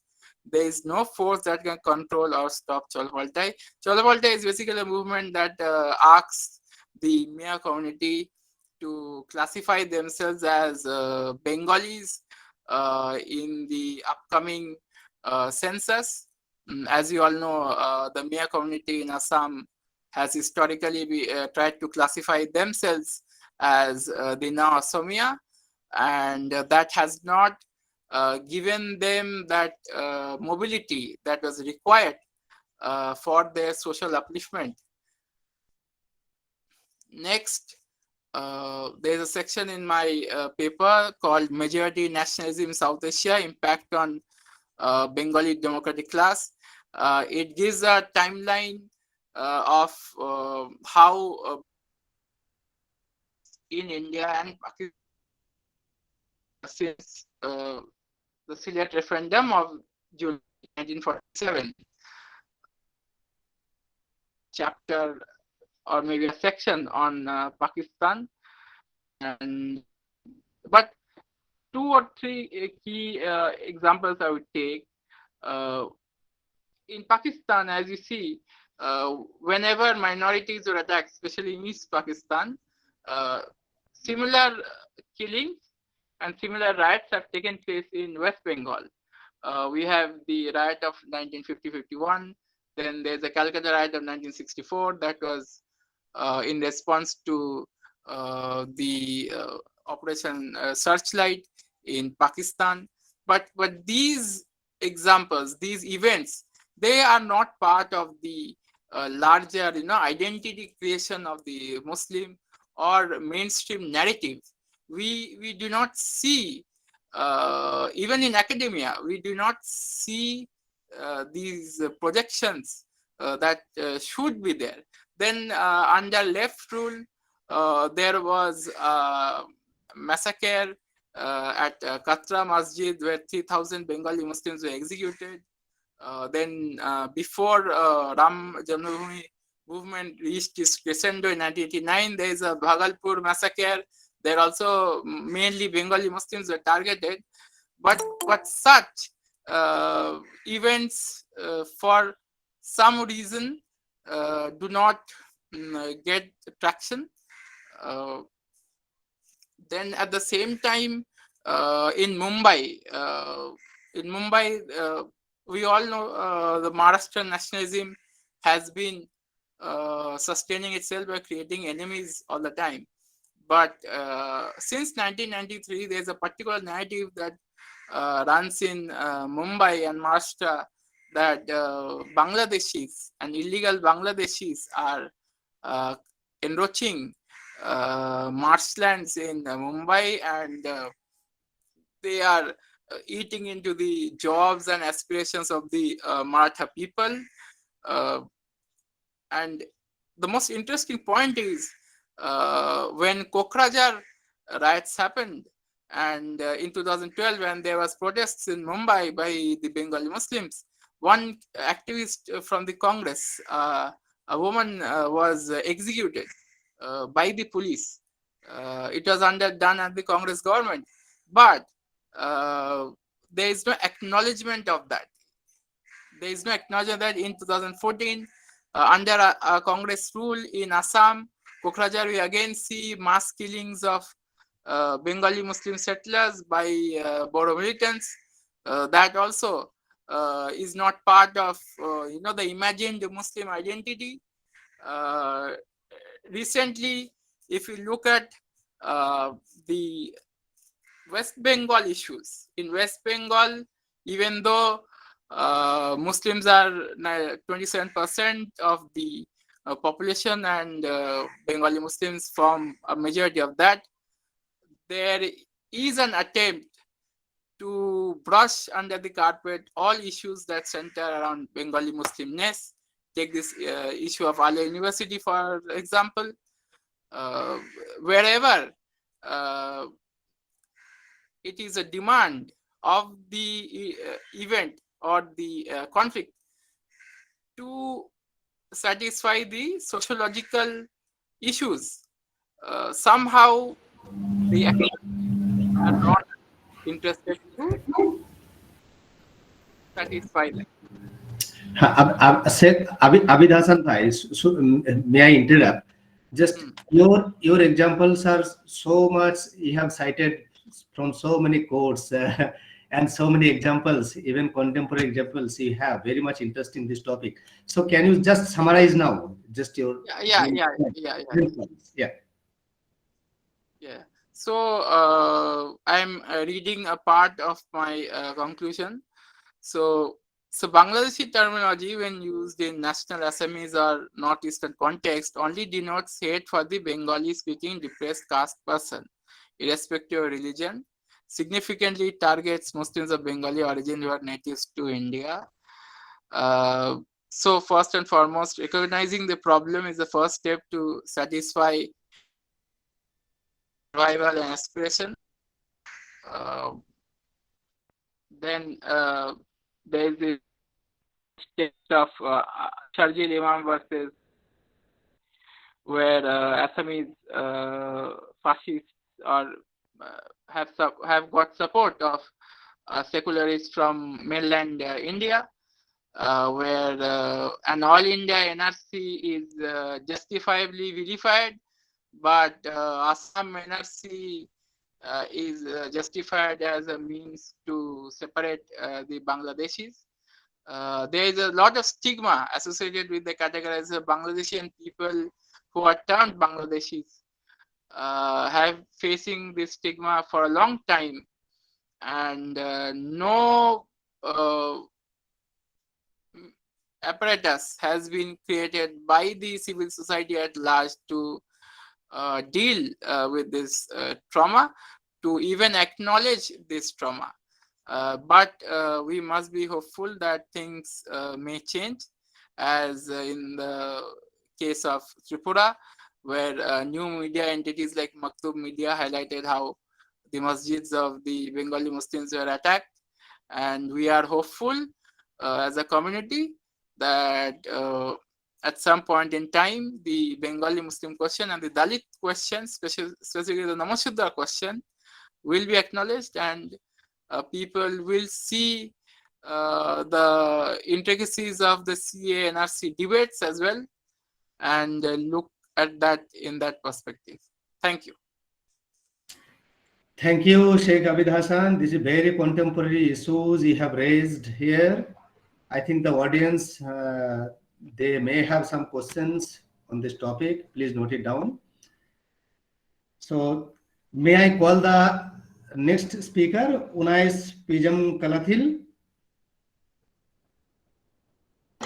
there is no force that can control or stop Cholavoltai. Cholavoltai is basically a movement that asks the Mia community to classify themselves as Bengalis in the upcoming census. As you all know, the Mia community in Assam has historically tried to classify themselves as the Na Assamia, and that has not given them that mobility that was required for their social upliftment. Next, there's a section in my paper called Majority Nationalism in South Asia, Impact on Bengali Democratic Class. It gives a timeline of how in India and Pakistan since the Sylhet referendum of June 1947. Chapter or maybe a section on Pakistan, and but two or three key examples I would take. In Pakistan, as you see, whenever minorities were attacked, especially in East Pakistan, similar killings and similar riots have taken place in West Bengal. We have the riot of 1950-51. Then there's the Calcutta riot of 1964 that was in response to the Operation Searchlight in Pakistan. But these examples, these events, they are not part of the larger, identity creation of the Muslim or mainstream narrative. We do not see, even in academia, we do not see these projections that should be there. Then under left rule, there was a massacre at Katra Masjid where 3,000 Bengali Muslims were executed. Then before Ram Janmabhoomi movement reached its crescendo in 1989, there is a Bhagalpur massacre. There also mainly Bengali Muslims were targeted. But such events, for some reason, do not get traction. Then at the same time, in Mumbai, we all know the Maharashtrian nationalism has been sustaining itself by creating enemies all the time. But since 1993, there's a particular narrative that runs in Mumbai and Maharashtra that Bangladeshis and illegal Bangladeshis are enriching marshlands in Mumbai, and they are eating into the jobs and aspirations of the Maratha people. And the most interesting point is when Kokrajhar riots happened, and in 2012 when there was protests in Mumbai by the Bengali Muslims, one activist from the Congress, a woman was executed by the police. It was done at the Congress government, but there is no acknowledgement of that. There is no acknowledgement that in 2014, under a Congress rule in Assam, Kokrajhar, we again see mass killings of Bengali Muslim settlers by Bodo militants. That also is not part of the imagined Muslim identity. Recently, if you look at the West Bengal issues, in West Bengal, even though Muslims are 27% of the population, and Bengali Muslims form a majority of that, there is an attempt to brush under the carpet all issues that center around Bengali Muslimness. Take this issue of Alia University, for example. Wherever it is a demand of the event or the conflict to satisfy the sociological issues, somehow the academics are not interested to satisfy them. Abid Hasan bhai, may I interrupt? Just Hmm. your examples are so much. You have cited from so many quotes and so many examples, even contemporary examples. You have very much interesting this topic. So can you just summarize now? Just your Yeah, yeah, main yeah, points, yeah, yeah, main points. Yeah. yeah. So I'm reading a part of my conclusion. So, Bangladeshi terminology, when used in national Assamese or northeastern context, only denotes hate for the Bengali-speaking depressed caste person, irrespective of religion. Significantly targets Muslims of Bengali origin who are natives to India. So, first and foremost, recognizing the problem is the first step to satisfy survival and aspiration. Uh, then there is the text of Sharjil Imam versus where Assamese fascists are have got support of secularists from mainland India, where an all India NRC is justifiably vilified, but Assam NRC is justified as a means to separate the Bangladeshis. There is a lot of stigma associated with the categories of Bangladeshi people who are termed Bangladeshis have facing this stigma for a long time, and no apparatus has been created by the civil society at large to deal with this trauma, to even acknowledge this trauma. But we must be hopeful that things may change, as in the case of Tripura, where new media entities like Maktub Media highlighted how the masjids of the Bengali Muslims were attacked. And we are hopeful as a community that at some point in time, the Bengali Muslim question and the Dalit question, specifically the Namashuddar question, will be acknowledged, and people will see the intricacies of the CA and RC debates as well, and look at that in that perspective. Thank you. Thank you, Sheikh Abid Hassan. This is very contemporary issues you have raised here. I think the audience, they may have some questions on this topic. Please note it down. So, may I call the next speaker, Unais Pijam Kalathil?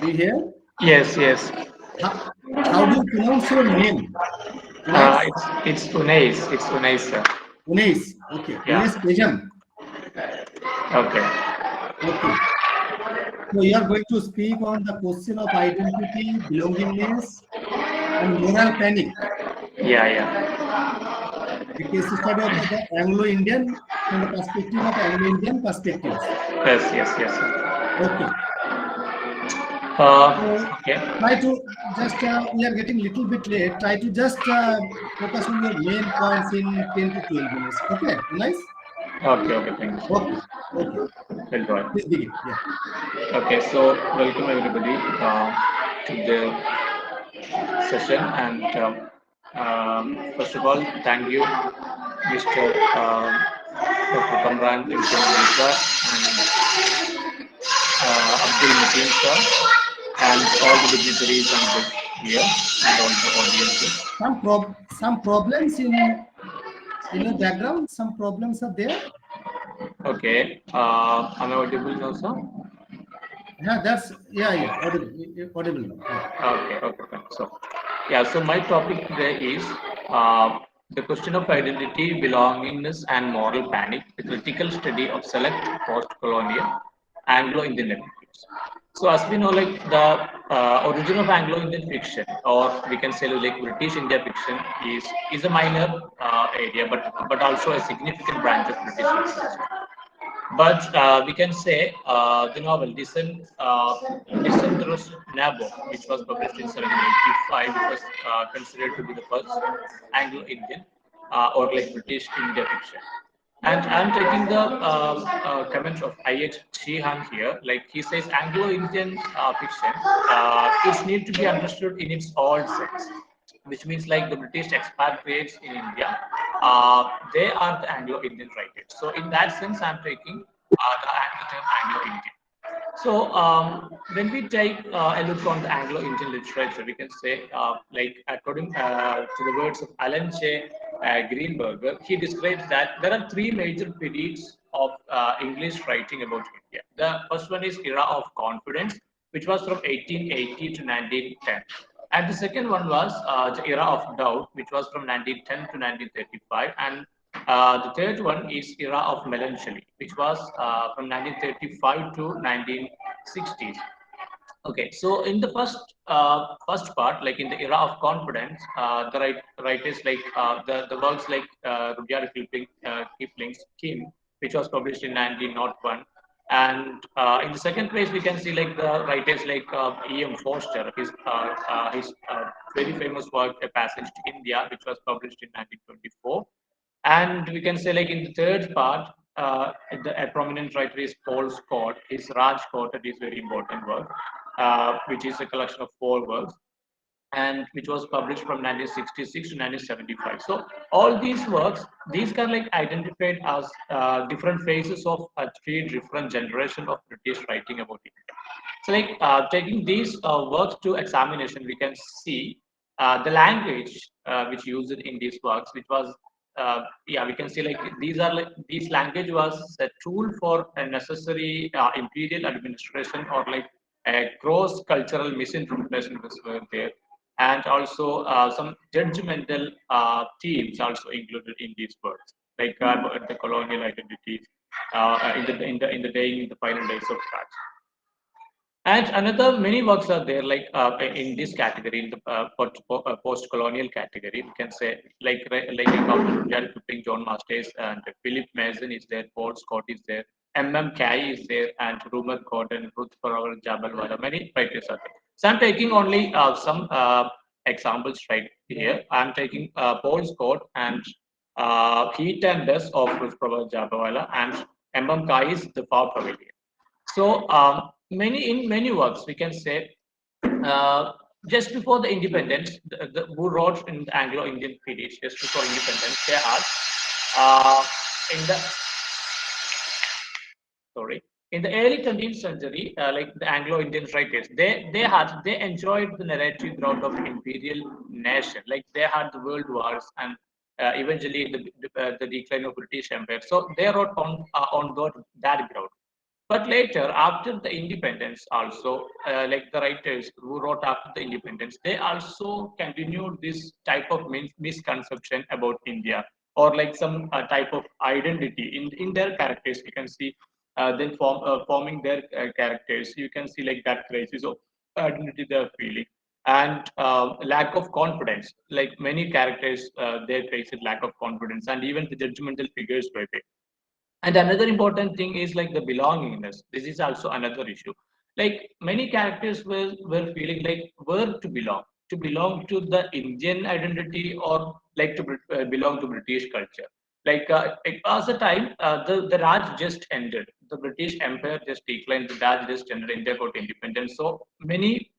Are you here? Yes, yes. How do you pronounce your name? Unais? It's Unais. It's Unais, sir. Unais. Okay. Yeah. Unais Pijam. Okay. Okay. So you are going to speak on the question of identity, belongingness, and moral panic. Yeah, yeah. The case study of the Anglo-Indian from the perspective of Anglo-Indian perspectives. Yes, yes, yes, sir. Okay. So Okay. try to just, we are getting little bit late. Try to just focus on your main points in 10 to 12 minutes. Okay, nice? Okay, okay, thank you. Okay, okay. Well done. Please begin. Yeah. Okay, so welcome everybody to the session, and first of all, thank you, Mr. Dr. Kamaran and Abdul Mateen sir, and all the dignitaries and the here and all the audience. Some problems in your background. Some problems are there. Okay, am I audible now, sir? Yeah, audible now. Yeah. Okay, okay, fine. So, yeah, so my topic today is the question of identity, belongingness, and moral panic, the critical study of select post-colonial Anglo-Indian refugees. So, as we know, like the origin of Anglo-Indian fiction, or we can say like British India fiction, is a minor area, but also a significant branch of British literature. But we can say the novel Descendros Nabo, which was published in 1785, was considered to be the first Anglo-Indian or like British India fiction. And I'm taking the comment of I.H. Sheehan here. Like he says, Anglo-Indian fiction is need to be understood in its old sense, which means like the British expatriates in India, they are the Anglo-Indian writers. So in that sense, I'm taking the term Anglo-Indian. So when we take a look on the Anglo-Indian literature, we can say, like according to the words of Alan J. Greenberger, he describes that there are three major periods of English writing about India. The first one is era of confidence, which was from 1880 to 1910. And the second one was the era of doubt, which was from 1910 to 1935. And the third one is era of melancholy, which was from 1935 to 1960s. Okay, so in the first part, like in the era of confidence, writers like the works like Rudyard Kipling's Kim, which was published in 1901, and in the second place we can see like the writers like E.M. Forster, his very famous work A Passage to India, which was published in 1924, and we can say like in the third part, a prominent writer is Paul Scott. His Raj Quoted is very important work, which is a collection of four works, and which was published from 1966 to 1975. So all these works, these can like identified as different phases of three different generations of British writing about India. So like taking these works to examination, we can see the language which used in these works, which was yeah, we can see like these are like these language was a tool for a necessary imperial administration or like a gross cultural misinterpretation was were there, and also some judgmental themes also included in these works, like the colonial identities in the day in the final days of Raj. And another many works are there, like in this category, in the post-colonial category, we can say like Jared Kipling, John Masters, and Philip Mason is there, Paul Scott is there, M.M. Kay is there, and Rumer Gordon, Ruth Farrar, Jabalwala, many writers are there. So I'm taking only some examples right here. I'm taking Paul Scott and Heat and Dust of Ruth Farrar, Jabalwala, and M.M. Kay is The Far Pavilion. So in many works we can say just before the independence, who wrote in the Anglo-Indian period just before independence, they had in the sorry in the early 20th century, like the Anglo-Indian writers, they enjoyed the narrative growth of imperial nation, like they had the world wars and eventually the decline of British Empire. So they wrote on that ground. But later, after the independence, also like the writers who wrote after the independence, they also continued this type of misconception about India, or like some type of identity in their characters. You can see then forming their characters. You can see like that crisis of identity they're feeling, and lack of confidence. Like many characters, they faced lack of confidence, and even the judgmental figures were there. And another important thing is like the belongingness. This is also another issue. Like many characters were feeling like where to belong to the Indian identity, or like to belong to British culture. Like it was a time the Raj just ended. The British Empire just declined. The Raj just ended. India got independence. So many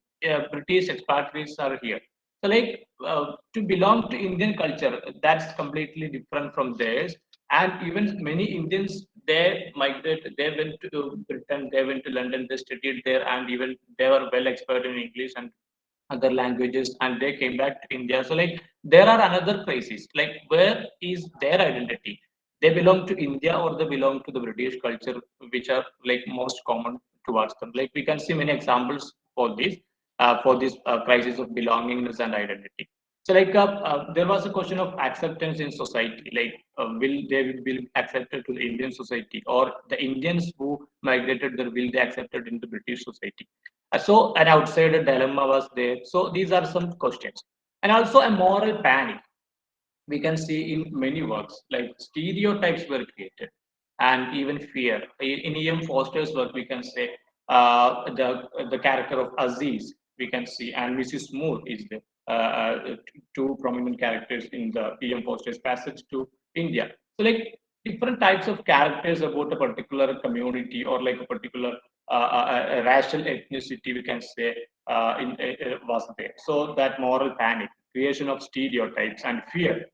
British expatriates are here. So like to belong to Indian culture, that's completely different from theirs. And even many Indians, they migrated, they went to Britain, they went to London, they studied there, and even they were well expert in English and other languages, and they came back to India. So like there are another crises, like where is their identity? They belong to India or they belong to the British culture, which are like most common towards them. Like we can see many examples for this crisis of belongingness and identity. So like there was a question of acceptance in society, like will they will be accepted to the Indian society, or the Indians who migrated there, will they accepted in the British society? So an outsider dilemma was there. So these are some questions, and also a moral panic we can see in many works, like stereotypes were created and even fear. In E.M. Foster's work, we can say the character of Aziz, we can see, and Mrs. Moore is the two prominent characters in the E.M. Foster's passage to India. So, like different types of characters about a particular community or like a particular racial ethnicity, we can say, was there. So that moral panic, creation of stereotypes and fear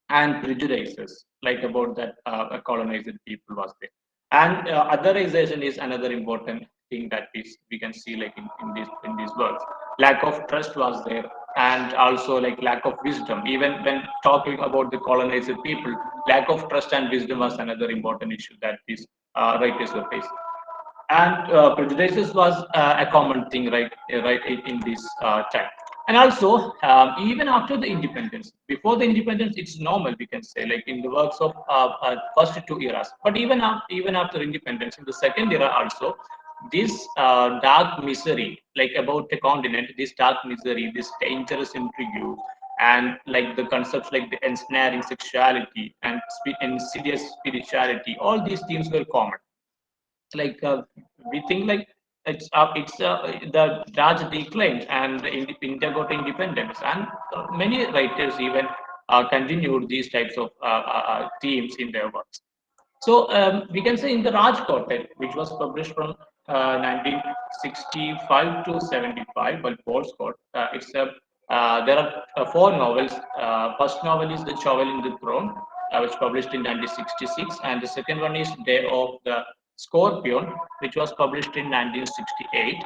and prejudices like about that colonized people was there. And otherization is another important thing that is we can see like in these works. Lack of trust was there, and also like lack of wisdom. Even when talking about the colonized people, lack of trust and wisdom was another important issue that these writers were facing. And prejudices was a common thing, right? Right in this time. And also, even after the independence, before the independence, it's normal, we can say, like in the works of first two eras. But even after independence, in the second era also, this dark misery, like about the continent, this dark misery, this dangerous intrigue, and like the concepts like the ensnaring sexuality and insidious spirituality, all these themes were common. Like we think like it's the Raj declined and India got independence, and many writers even continued these types of themes in their works. So we can say in the Raj Quartet, which was published from 1965 to 75 by Paul's Court, there are four novels. First novel is The Shovel in the Throne, which published in 1966, and the second one is Day of the Scorpion, which was published in 1968.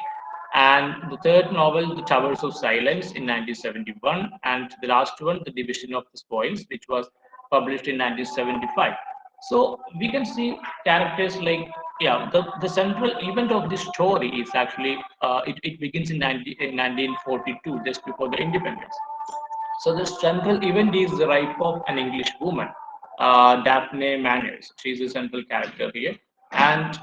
And the third novel, The Towers of Silence, in 1971, and the last one, The Division of the Spoils, which was published in 1975. So we can see characters like, yeah, the central event of this story is actually it begins in 1942, just before the independence. So the central event is the rape of an English woman, Daphne Manners. She's the central character here. And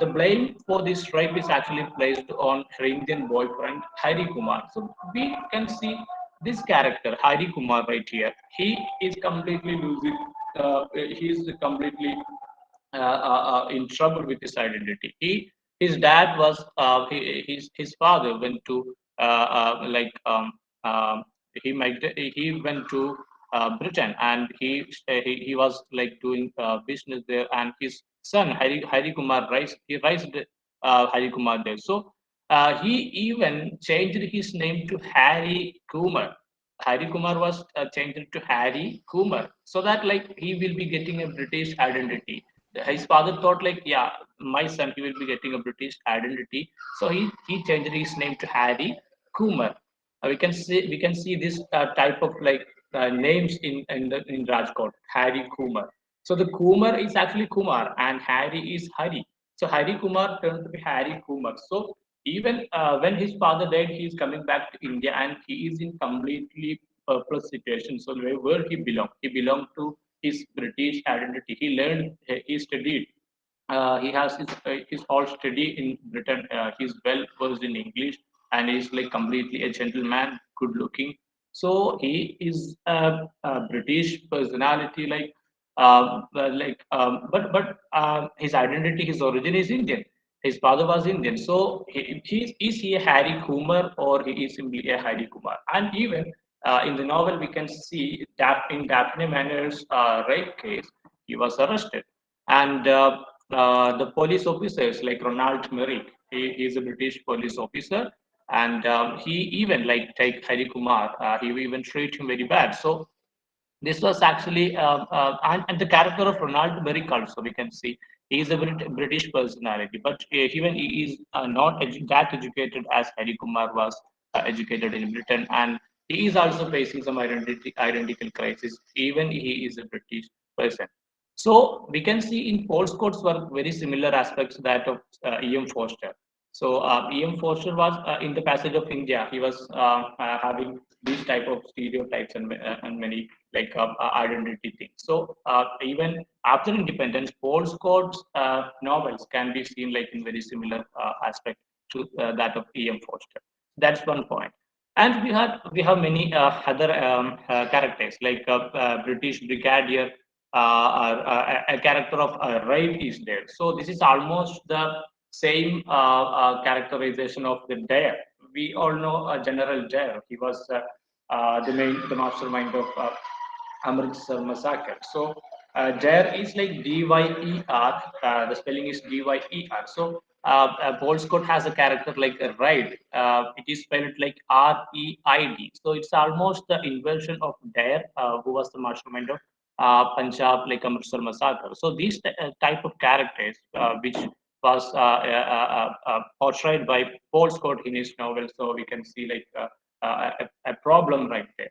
the blame for this rape is actually placed on her Indian boyfriend, Hari Kumar. So we can see this character, Hari Kumar, right here. He is completely losing, he is completely in trouble with his identity. His dad was, his father went to, like, he went to Britain, and he was like doing business there, and his son Hari Kumar raised Hari Kumar there. So he even changed his name to Harry Kumar. Hari Kumar was changed to Harry Kumar, so that like he will be getting a British identity. His father thought like, yeah, my son, he will be getting a British identity, so he changed his name to Harry Kumar. We can see this type of like names in Rajkot, Harry Kumar. So the Kumar is actually Kumar and Harry is Hari. So Hari Kumar turned to be Harry Kumar. So even when his father died, he is coming back to India, and he is in completely purpose situation. So where he belonged to his British identity. He learned, he studied, he has his whole study in Britain. He's well versed in English, and he's like completely a gentleman, good looking. So he is a British personality, his identity, his origin is Indian. His father was Indian. So is he a Harry Kumar, or he is simply a Harry Kumar? And even in the novel, we can see that in Daphne Manor's rape case, he was arrested, and the police officers like Ronald Merrick, he is a British police officer, and he even like take Hari Kumar, he even treat him very bad. So this was actually, and the character of Ronald Merrick also, we can see he is a British personality, but even he is not that educated as Hari Kumar was educated in Britain, and he is also facing some identical crisis. Even he is a British person. So we can see in Paul Scott's work very similar aspects to that of E.M. Forster. So E.M. Forster was in the Passage of India. He was having these type of stereotypes and many like identity things. So even after independence, Paul Scott's novels can be seen like in very similar aspect to that of E.M. Forster. That's one point. And we have many other characters like British brigadier, a character of Raid is there. So this is almost the same characterization of the Dare. We all know General Dare. He was the mastermind of Amritsar massacre. So Dyer is like D-Y-E-R. The spelling is D-Y-E-R. So Paul Scott has a character like a Ride. It is spelled like R-E-I-D. So it's almost the inversion of Dyer, who was the mastermind of Punjab, like Amritsar massacre. So these type of characters, which was portrayed by Paul Scott in his novel. So we can see like a problem right there.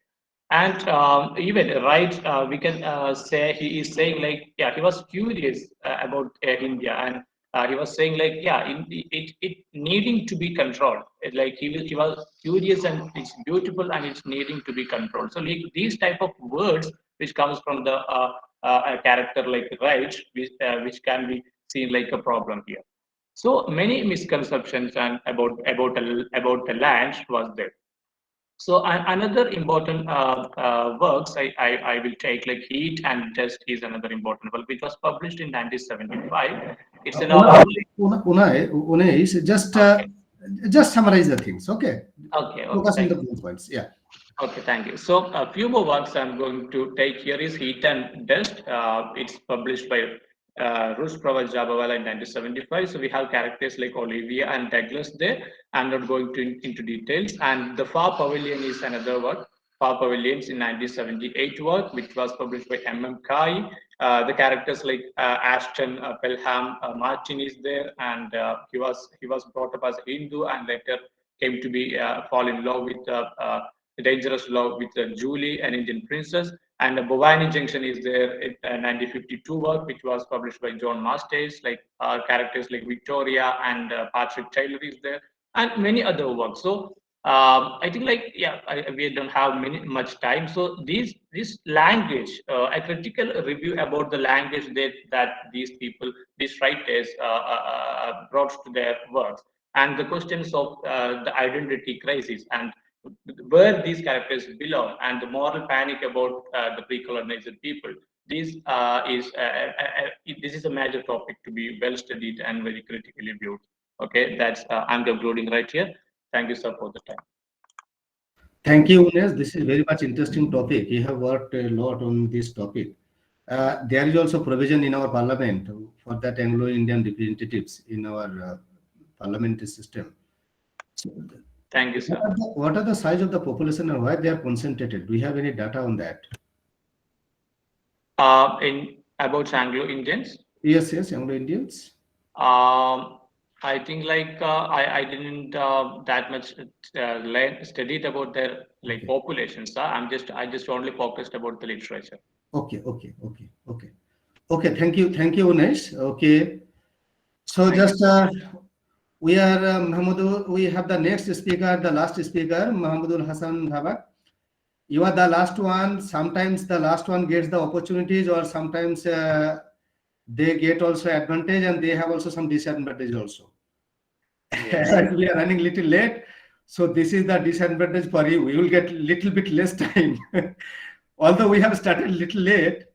And even right, we can say he is saying like, yeah, he was curious about India, and he was saying like, yeah, it needing to be controlled. Like he was curious and it's beautiful and it's needing to be controlled. So like these type of words which comes from the a character like right, which can be seen like a problem here. So many misconceptions and about the land was there. So another important works I will take like Heat and Dust is another important work which was published in 1975. It's a novel. Unai, Okay, just summarize the things, okay? okay, okay. Focus on Thank the you. main points. Yeah. Okay, thank you. So a few more works I'm going to take here is Heat and Dust. It's published by Rus Pravas Jabawala in 1975. So we have characters like Olivia and Douglas there. I'm not going to into details. And The Far Pavilion is another work. Far Pavilions in 1978 work, which was published by M.M. Kai. The characters like Ashton Pelham Martin is there, and he was brought up as a Hindu and later came to be fall in love with Dangerous Love with Julie, an Indian princess. And Bhavani Junction is there in 1952 work, which was published by John Masters, like characters like Victoria and Patrick Taylor is there, and many other works. So I think like yeah, we don't have much time. So this language, a critical review about the language that these people, these writers brought to their works, and the questions of the identity crisis and where these characters belong and the moral panic about the pre-colonized people. This is a major topic to be well studied and very critically viewed. Okay, that's I'm concluding right here. Thank you, sir, for the time. Thank you, Unes. This is very much interesting topic. You have worked a lot on this topic. There is also provision in our parliament for that Anglo-Indian representatives in our parliamentary system. So, Thank you, sir. what are the size of the population and why they are concentrated? Do you have any data on that? In about Anglo Indians. Yes, yes, Anglo-Indians. I think like I didn't that much studied about their like Okay. populations. I just only focused about the literature. Okay, okay, okay, okay. Okay, thank you, Unesh. Okay. So Thank just you. we are we have the next speaker, the last speaker, Mahamadul Hasan Dhabak. You are the last one. Sometimes the last one gets the opportunities, or sometimes they get also advantage, and they have also some disadvantage also. Yes. As we are running little late, so this is the disadvantage for you. We will get little bit less time, although we have started little late.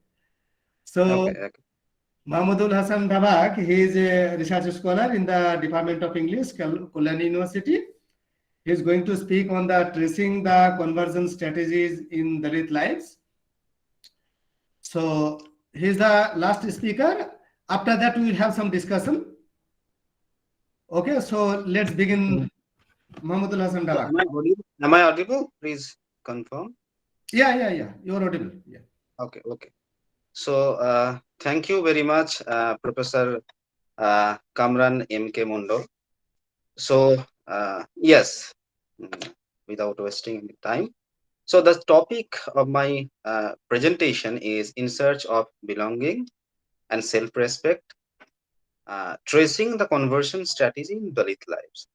So Okay, okay. Mahmudul Hasan Dhabak, he is a research scholar in the Department of English, Kulani University. He is going to speak on the tracing the conversion strategies in Dalit lives. So he is the last speaker. After that, we will have some discussion. Okay, so let's begin. Mahmudul Hasan So Dhabak. am I audible? Am I audible? Please confirm. Yeah. You are audible. Yeah. Okay, okay. So thank you very much, Professor Kamran M.K. Mondal. So yes, without wasting any time. So the topic of my presentation is in search of belonging and self-respect, tracing the conversion strategy in Dalit lives.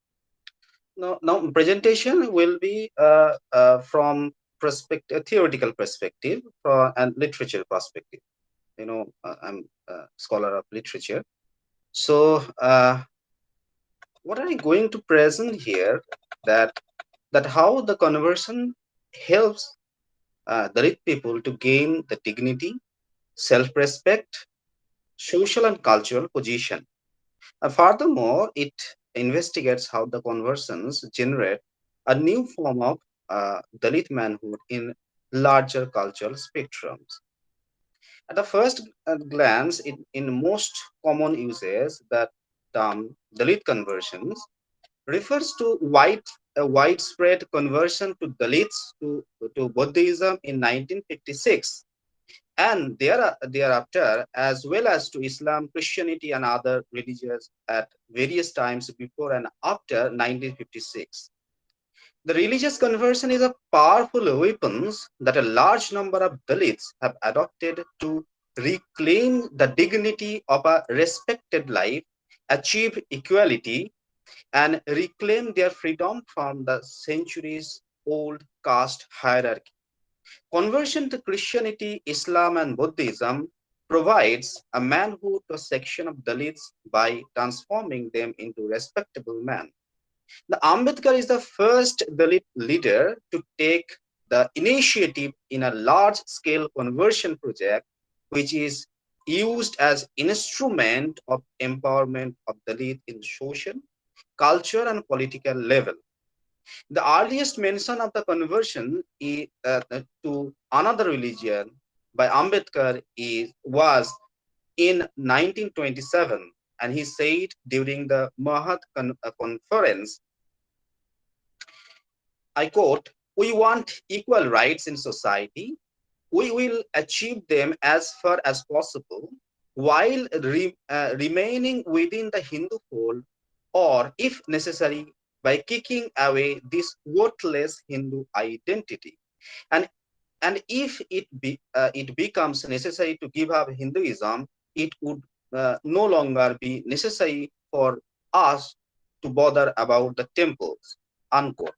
Now presentation will be from theoretical perspective and literature perspective. I'm a scholar of literature. So what are you going to present here? That how the conversion helps Dalit people to gain the dignity, self-respect, social and cultural position. Furthermore, it investigates how the conversions generate a new form of Dalit manhood in larger cultural spectrums. At the first glance, in most common uses, the term Dalit conversions refers to a widespread conversion to Dalits to Buddhism in 1956 and thereafter, as well as to Islam, Christianity, and other religions at various times before and after 1956. The religious conversion is a powerful weapon that a large number of Dalits have adopted to reclaim the dignity of a respected life, achieve equality, and reclaim their freedom from the centuries old caste hierarchy. Conversion to Christianity, Islam, and Buddhism provides a manhood to a section of Dalits by transforming them into respectable men. The Ambedkar is the first Dalit leader to take the initiative in a large-scale conversion project, which is used as instrument of empowerment of Dalit in social, culture, and political level. The earliest mention of the conversion to another religion by Ambedkar was in 1927, and he said during the conference, I quote, "We want equal rights in society. We will achieve them as far as possible while remaining within the Hindu fold, or if necessary, by kicking away this worthless Hindu identity. And and if it becomes necessary to give up Hinduism, it would no longer be necessary for us to bother about the temples." Unquote.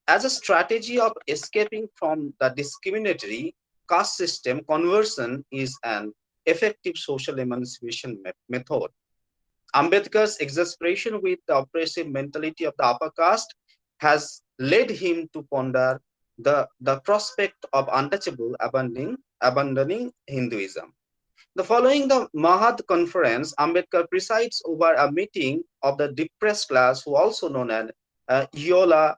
As a strategy of escaping from the discriminatory caste system, conversion is an effective social emancipation method. Ambedkar's exasperation with the oppressive mentality of the upper caste has led him to ponder the prospect of untouchable abandoning Hinduism. The following the Mahad conference, Ambedkar presides over a meeting of the depressed class, who also known as Yola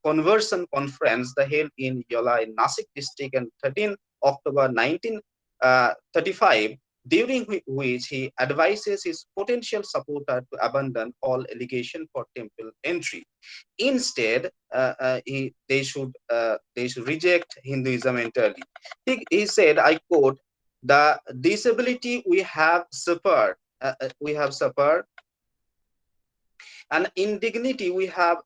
Conversion Conference, the held in Yola in Nasik district on 13 October 1935, during which he advises his potential supporter to abandon all allegation for temple entry. Instead, they should reject Hinduism entirely. He said, I quote, "The disability we have suffered, and indignity we have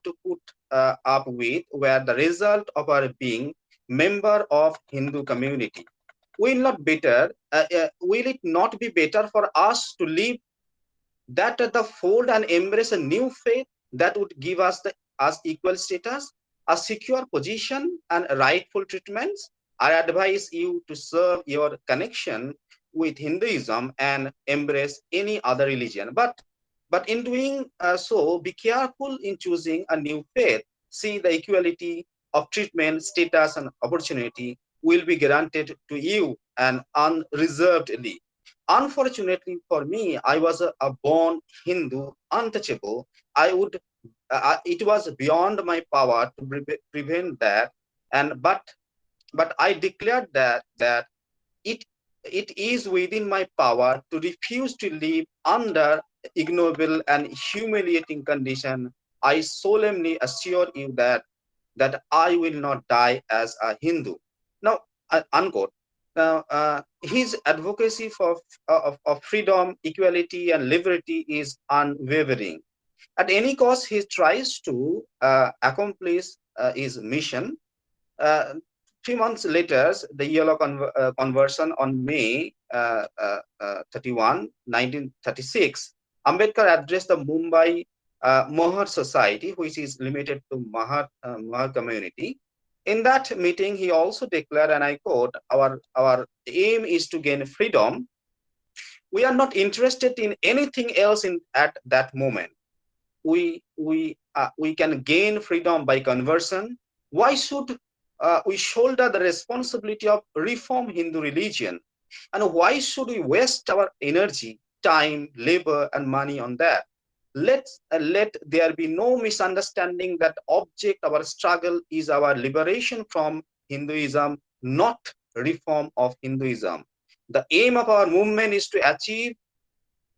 to put up with, were the result of our being member of Hindu community. Will it not be better for us to live that at the fold and embrace a new faith that would give us equal status, a secure position, and rightful treatments? I advise you to serve your connection with Hinduism and embrace any other religion. But in doing so, be careful in choosing a new faith. See, the equality of treatment, status, and opportunity will be granted to you and unreservedly. Unfortunately for me, I was a born Hindu, untouchable. It was beyond my power to prevent that, and but I declared that it it is within my power to refuse to live under ignoble and humiliating condition. I solemnly assure you that I will not die as a Hindu." Now, unquote. Now, his advocacy of freedom, equality, and liberty is unwavering. At any cost, he tries to accomplish his mission. uh, 3 months later, the yellow conversion on May 31, 1936, Ambedkar addressed the Mumbai Mohar Society, which is limited to Mahar community. In that meeting, he also declared, and I quote, our aim is to gain freedom. We are not interested in anything else at that moment. We can gain freedom by conversion. Why should we shoulder the responsibility of reform Hindu religion? And why should we waste our energy, time, labor, and money on that? Let there be no misunderstanding that object of our struggle is our liberation from Hinduism, not reform of Hinduism. The aim of our movement is to achieve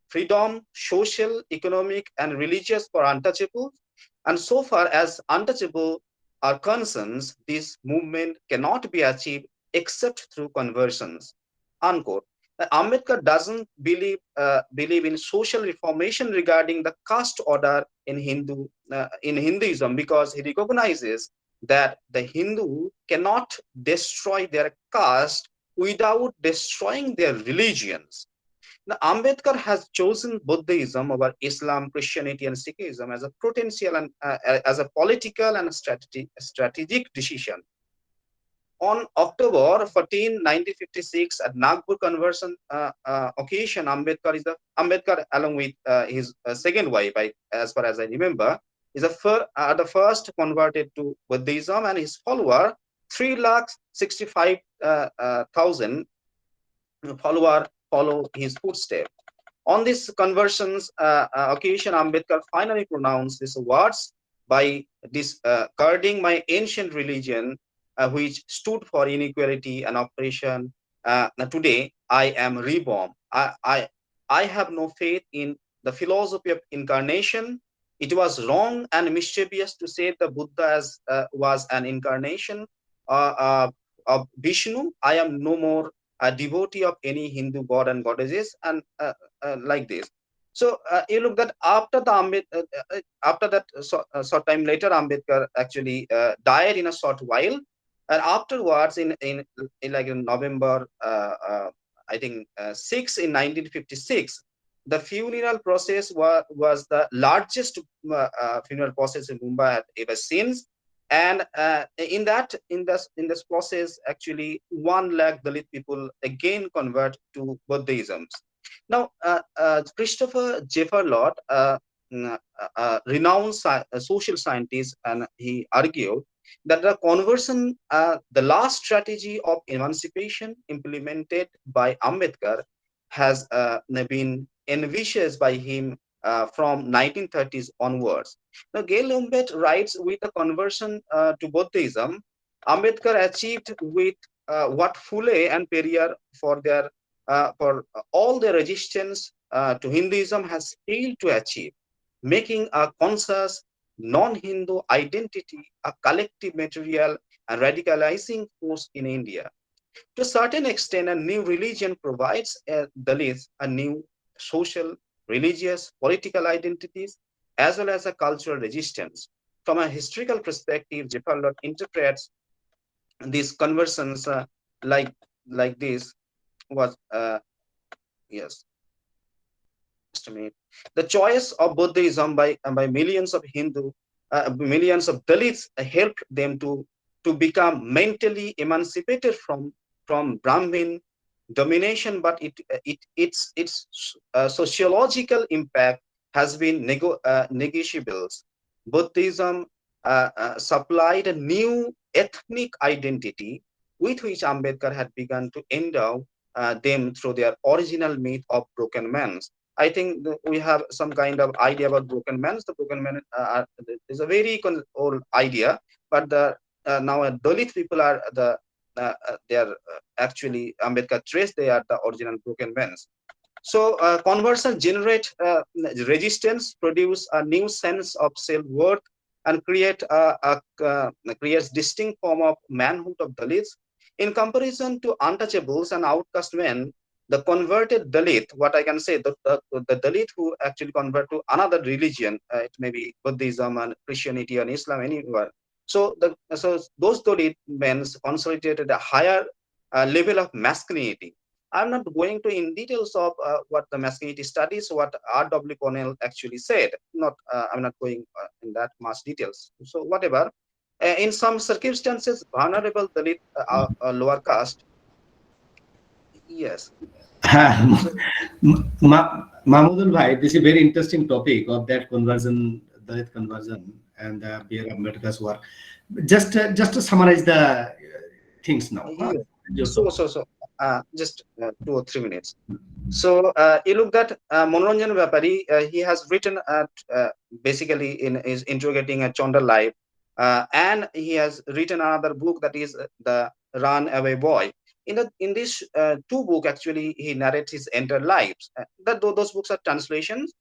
freedom, social, economic, and religious for untouchable. And so far as untouchable are concerned, this movement cannot be achieved except through conversions. Unquote. Ambedkar doesn't believe in social reformation regarding the caste order in Hinduism, because he recognizes that the Hindu cannot destroy their caste without destroying their religions. Now, Ambedkar has chosen Buddhism over Islam, Christianity, and Sikhism as a potential and as a political and strategic decision. On October 14, 1956, at Nagpur conversion occasion, Ambedkar, along with his second wife, as far as I remember, is the first converted to Buddhism, and his follower 3,65,000 follow his footsteps. On this conversions occasion, Ambedkar finally pronounced these words: by discarding my ancient religion, which stood for inequality and oppression, today I am reborn. I have no faith in the philosophy of incarnation. It was wrong and mischievous to say the Buddha was an incarnation of Vishnu. I am no more a devotee of any Hindu god and goddesses, and like this. So you look that after that short time later, Ambedkar actually died in a short while, and afterwards in like in November, I think 6 in 1956, the funeral process was the largest funeral process in Mumbai had ever seen. And in this process, actually 1 lakh Dalit people again convert to Buddhism. Now, Christopher Jefferlot, renowned social scientist, and he argued that the conversion, the last strategy of emancipation implemented by Ambedkar, has been envisaged by him from 1930s onwards. Now, Gail Umbet writes, with the conversion to Buddhism, Ambedkar achieved with what Phule and Periyar for all their resistance to Hinduism has failed to achieve, making a conscious non-Hindu identity a collective material and radicalizing force in India. To a certain extent, a new religion provides Dalits a new social, religious, political identities, as well as a cultural resistance. From a historical perspective, Jefferlot interprets these conversions like this was yes. Just a minute. The choice of Buddhism by millions of Dalits helped them to become mentally emancipated from Brahmin domination, but its sociological impact has been negotiable. Buddhism supplied a new ethnic identity with which Ambedkar had begun to endow them through their original myth of broken men. I think we have some kind of idea about broken men. The broken men is a very old idea, but now Dalit people are they are actually Ambedkar traced they are the original broken men. So conversion generate resistance, produce a new sense of self-worth, and creates distinct form of manhood of Dalits. In comparison to untouchables and outcast men, the converted Dalit, what I can say, the Dalit who actually convert to another religion, it may be Buddhism and Christianity and Islam, anywhere. So those Dalit men consolidated a higher level of masculinity. I'm not going to in details of what the masculinity studies, what R.W. Connell actually said. I'm not going in that much details. So whatever. In some circumstances, vulnerable Dalit lower caste. Yes. So, Mahmudul Bhai, this is a very interesting topic of that conversion, Dalit conversion, and B.R. Ambedkar's work. Just to summarize the things now. yeah. Just 2 or 3 minutes. So you look at Manoranjan Vyapari, he has written basically is interrogating a Chonda life, and he has written another book that is The Runaway Boy. in this two book, actually, he narrates his entire lives. Those books are translations.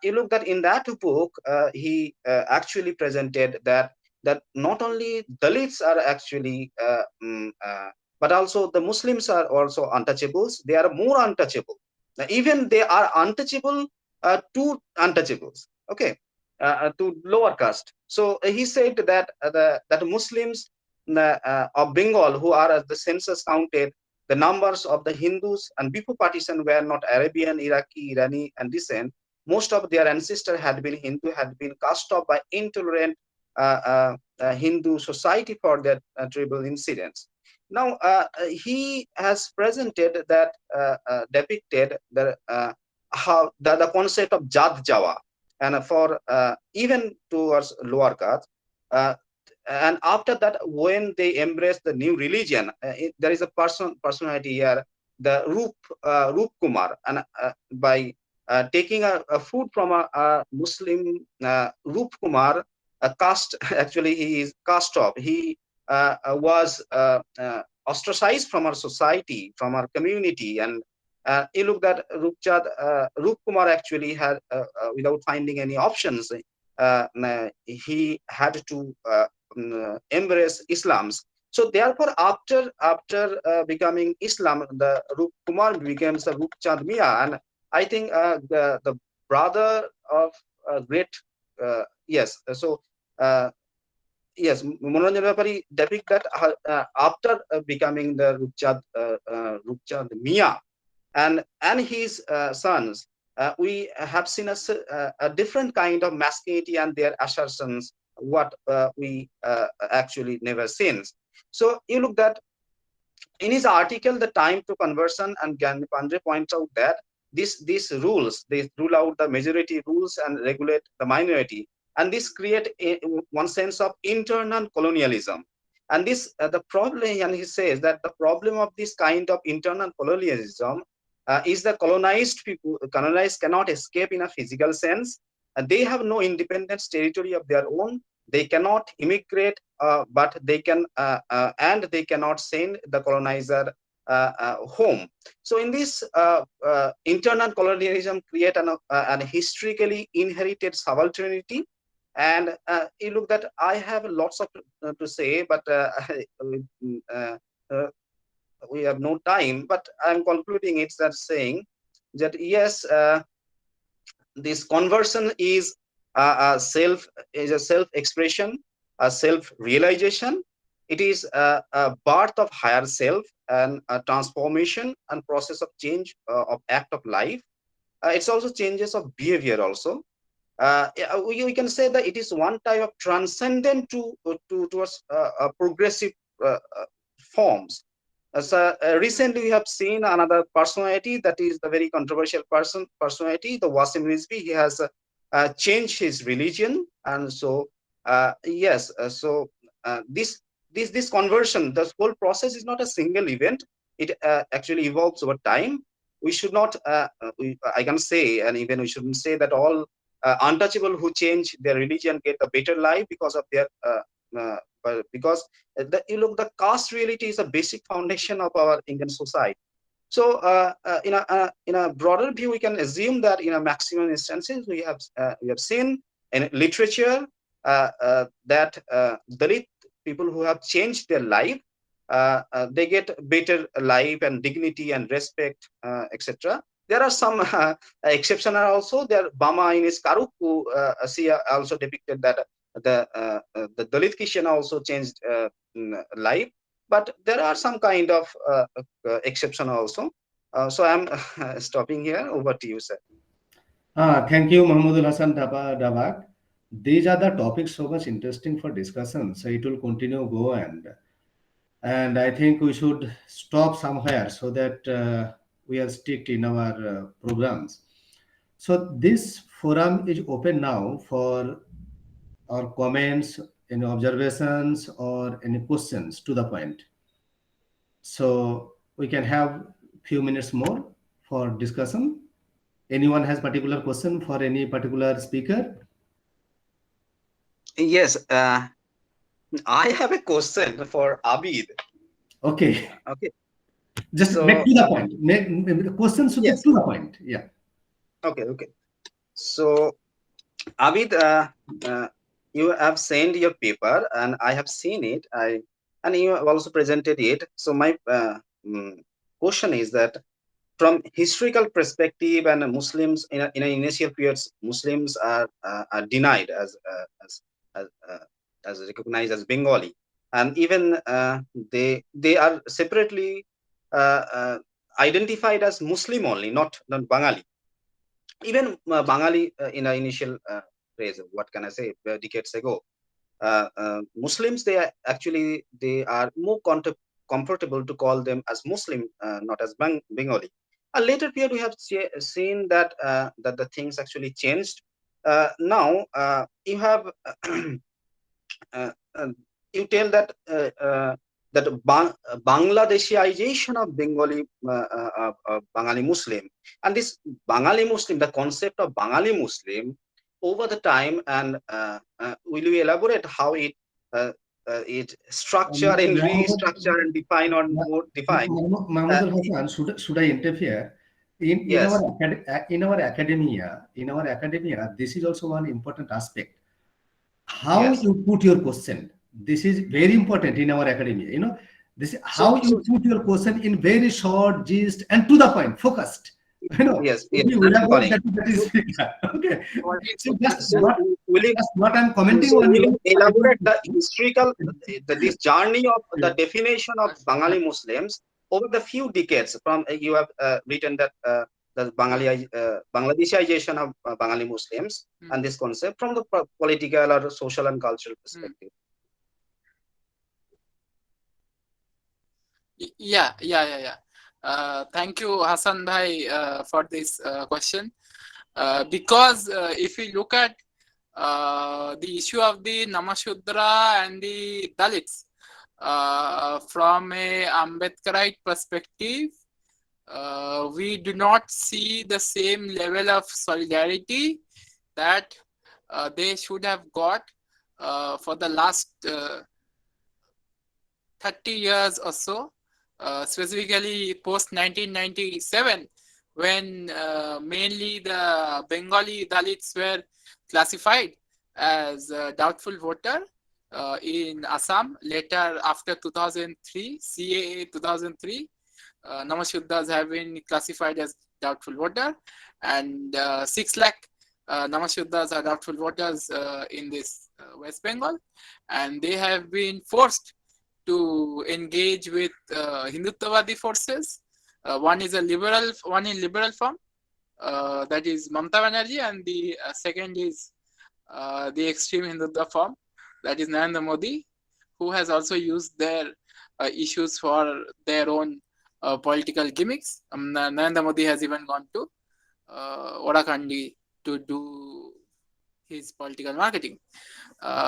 You look that in that book, he actually presented that not only Dalits are actually, but also the Muslims are also untouchables. They are more untouchable. Even they are untouchable to untouchables. Okay, to lower caste. So he said that that Muslims of Bengal, who are, as the census counted, the numbers of the Hindus and before partition were not Arabian, Iraqi, Irani, and descent. Most of their ancestors had been Hindu, had been cast off by intolerant Hindu society for their tribal incidents. Now, he has presented that, depicted how the concept of Jat Jawa, and for even towards lower caste. Uh, and after that, when they embrace the new religion, there is a personality here, the Roop Kumar, and by taking a food from a Muslim, Roop Kumar, a caste, actually he is cast off. He was ostracized from our society, from our community, and you look that Roop Kumar actually had, without finding any options, he had to embrace Islam's. So therefore, after becoming Islam, the Roop Kumar becomes a Roop Chand Mia, and I think the brother of great, yes. So yes, Monoranjan Vyapari depict that after becoming the Roopchand Mia and his sons, we have seen a different kind of masculinity and their assertions, what we actually never seen. So you look that in his article, The Time to Conversion, and Gyan Pandre points out that these rules, they rule out the majority rules and regulate the minority, and this create one sense of internal colonialism. And this the problem, and he says that the problem of this kind of internal colonialism is the colonized cannot escape in a physical sense. They have no independent territory of their own. They cannot immigrate, but they can, and they cannot send the colonizer home. So in this internal colonialism create an historically inherited subalternity. And you look that I have lots of to say, but uh, uh, we have no time. But I'm concluding it that saying that yes, this conversion is a self expression, a self realization. It is a birth of higher self and a transformation and process of change of act of life. It's also changes of behavior also. We can say that it is one type of transcendent towards progressive forms. So recently we have seen another personality, that is the very controversial personality, the Wasim Rizvi. He has changed his religion, and so yes, so this conversion, this whole process is not a single event. It actually evolves over time. We should not, I can say, and even we shouldn't say that all untouchable who change their religion get a better life because of their because you look, the caste reality is a basic foundation of our Indian society. So in a broader view, we can assume that in a maximum instances we have seen in literature that Dalit people who have changed their life, they get better life and dignity and respect, etc. There are some exceptions also. There, Bama in his Karuk, who see also depicted that the Dalit Christian also changed life, but there are some kind of exception also. So I'm stopping here. Over to you, sir. Thank you, Mahmoudul Hasan Davak. These are the topics so much interesting for discussion. So it will continue go, and I think we should stop somewhere so that we are strict in our programs. So this forum is open now for our comments, any observations, or any questions to the point. So we can have few minutes more for discussion. Anyone has particular question for any particular speaker? Yes, I have a question for Abid. Okay. Okay. Just So make to the point. The question should be yes, to the point. Yeah. okay. So Abid, you have sent your paper, and I have seen it. And you have also presented it. So my question is that, from historical perspective, and Muslims in an initial periods, Muslims are denied as, uh, as recognized as Bengali, and even they are separately identified as Muslim only, not Bengali. Even Bengali, in an initial phase, what can I say, decades ago, Muslims, they are more comfortable to call them as Muslim, not as Bengali. A later period, we have seen that that the things actually changed. Now you have uh, uh, you tell that that Bangladeshization of Bengali, Bengali Muslim, and this Bengali Muslim, the concept of Bengali Muslim over the time, and will you elaborate how it structure and Mahmoud, restructure and define, or more define? Mahmoud Uh, Al Hassan, should I interfere? In our yes, in our academia, this is also one important aspect. How yes. you put your question, this is very important in our academia. This So, how you so put your question in very short, gist, and to the point, focused. yes, If you that's elaborate, correct. that So, is okay. So so will you just what I'm commenting So on will you you. elaborate the historical, this journey of the definition of Bengali Muslims over the few decades, from you have written that the Bangladeshization of Bengali Muslims, and this concept from the political or social and cultural perspective. Yeah. Thank you, Hasan bhai, for this question. Because if we look at the issue of the Namashudra and the Dalits from a Ambedkarite perspective, we do not see the same level of solidarity that they should have got for the last 30 years or so, specifically post 1997, when mainly the Bengali Dalits were classified as doubtful voter in Assam. Later, after 2003, CAA 2003, Namashuddas have been classified as doubtful voter, and 6 lakh Namashuddas are doubtful voters in this West Bengal, and they have been forced to engage with Hindutvadi forces. One is a liberal, one in liberal form, that is Mamata Banerjee, and the second is the extreme Hindutva form, that is Narendra Modi, who has also used their issues for their own political gimmicks. Narendra Modi has even gone to Orakandi to do his political marketing.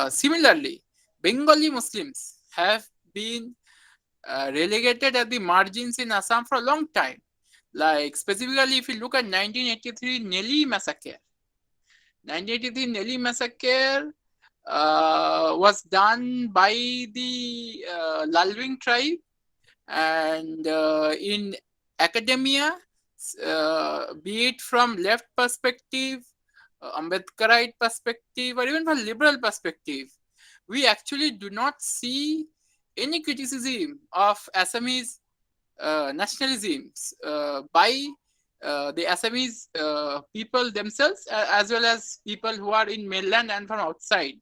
Similarly, Bengali Muslims have been relegated at the margins in Assam for a long time. Like specifically, if you look at 1983 Nelly Massacre, 1983 Nelly Massacre was done by the Lalwing tribe, and in academia, be it from left perspective, Ambedkarite perspective, or even from liberal perspective, we actually do not see any criticism of Assamese nationalism by the Assamese people themselves, as well as people who are in mainland and from outside.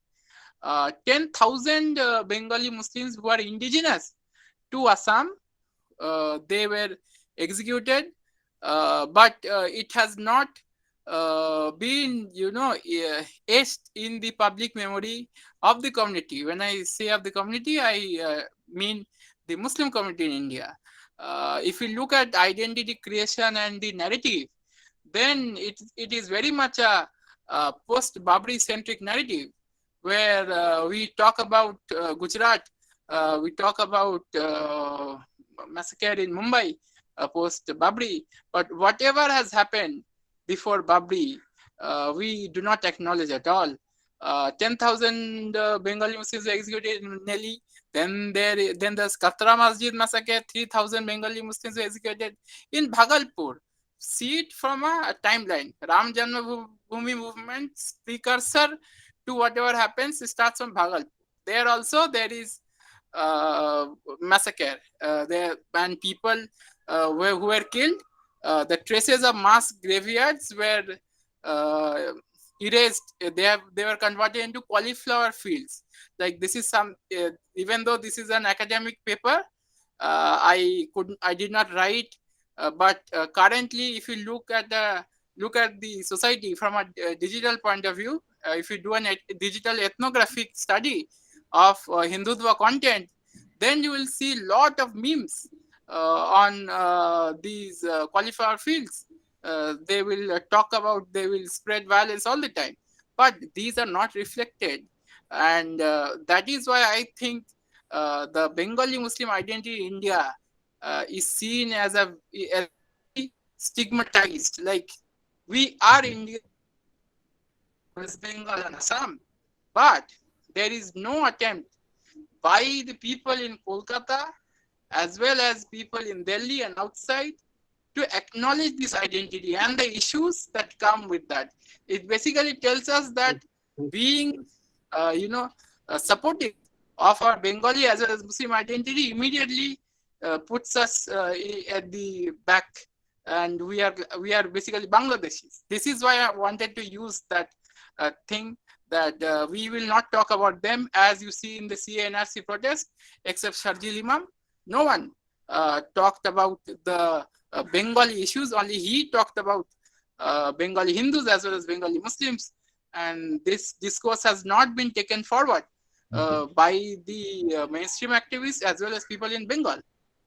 10,000 Bengali Muslims who are indigenous to Assam, they were executed, but it has not been, etched in the public memory of the community. When I say of the community, I mean the Muslim community in India. If we look at identity creation and the narrative, then it is very much a post-Babri centric narrative, where we talk about Gujarat, we talk about massacre in Mumbai post Babri, but whatever has happened before Babri, we do not acknowledge at all. 10,000 Bengali Muslims were executed in Delhi. Then there's Katra Masjid massacre, 3,000 Bengali Muslims were executed in Bhagalpur. See it from a timeline. Ram Janmabhoomi movement's precursor to whatever happens starts from Bhagalpur. There also there is massacre there, and people who were killed. The traces of mass graveyards were erased. They were converted into cauliflower fields. Like this is some even though this is an academic paper, I did not write, but currently if you look at the society from a digital point of view, if you do a digital ethnographic study of Hindutva content, then you will see a lot of memes on these cauliflower fields. They will they will spread violence all the time, but these are not reflected, and that is why I think the Bengali Muslim identity in India is seen as very stigmatized. Like, we are India, West Bengal and Assam, but there is no attempt by the people in Kolkata as well as people in Delhi and outside to acknowledge this identity and the issues that come with that. It basically tells us that being, supportive of our Bengali as well as Muslim identity immediately puts us at the back, and we are basically Bangladeshis. This is why I wanted to use that thing, that we will not talk about them, as you see in the CA-NRC protest, except Sharjil Imam. No one talked about the Bengali issues. Only he talked about Bengali Hindus as well as Bengali Muslims, and this discourse has not been taken forward by the mainstream activists as well as people in Bengal.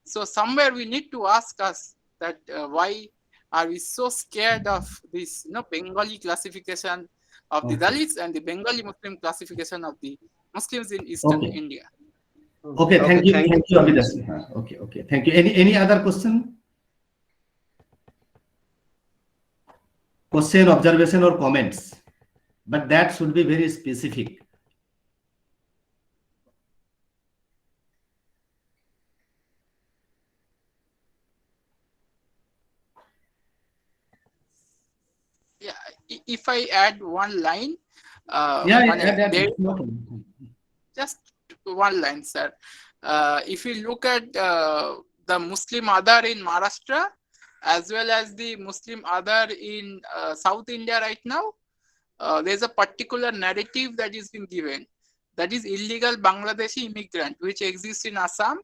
So somewhere we need to ask us that why are we so scared of this Bengali classification of the Dalits and the Bengali Muslim classification of the Muslims in Eastern India. Okay, thank you, Abid. Okay, thank you. Any other question? Question, observation, or comments? But that should be very specific. Yeah, if I add one line, just one line, sir. If you look at the Muslim Adar in Maharashtra as well as the Muslim Adar in South India right now, there's a particular narrative that is being given, that is illegal Bangladeshi immigrant, which exists in Assam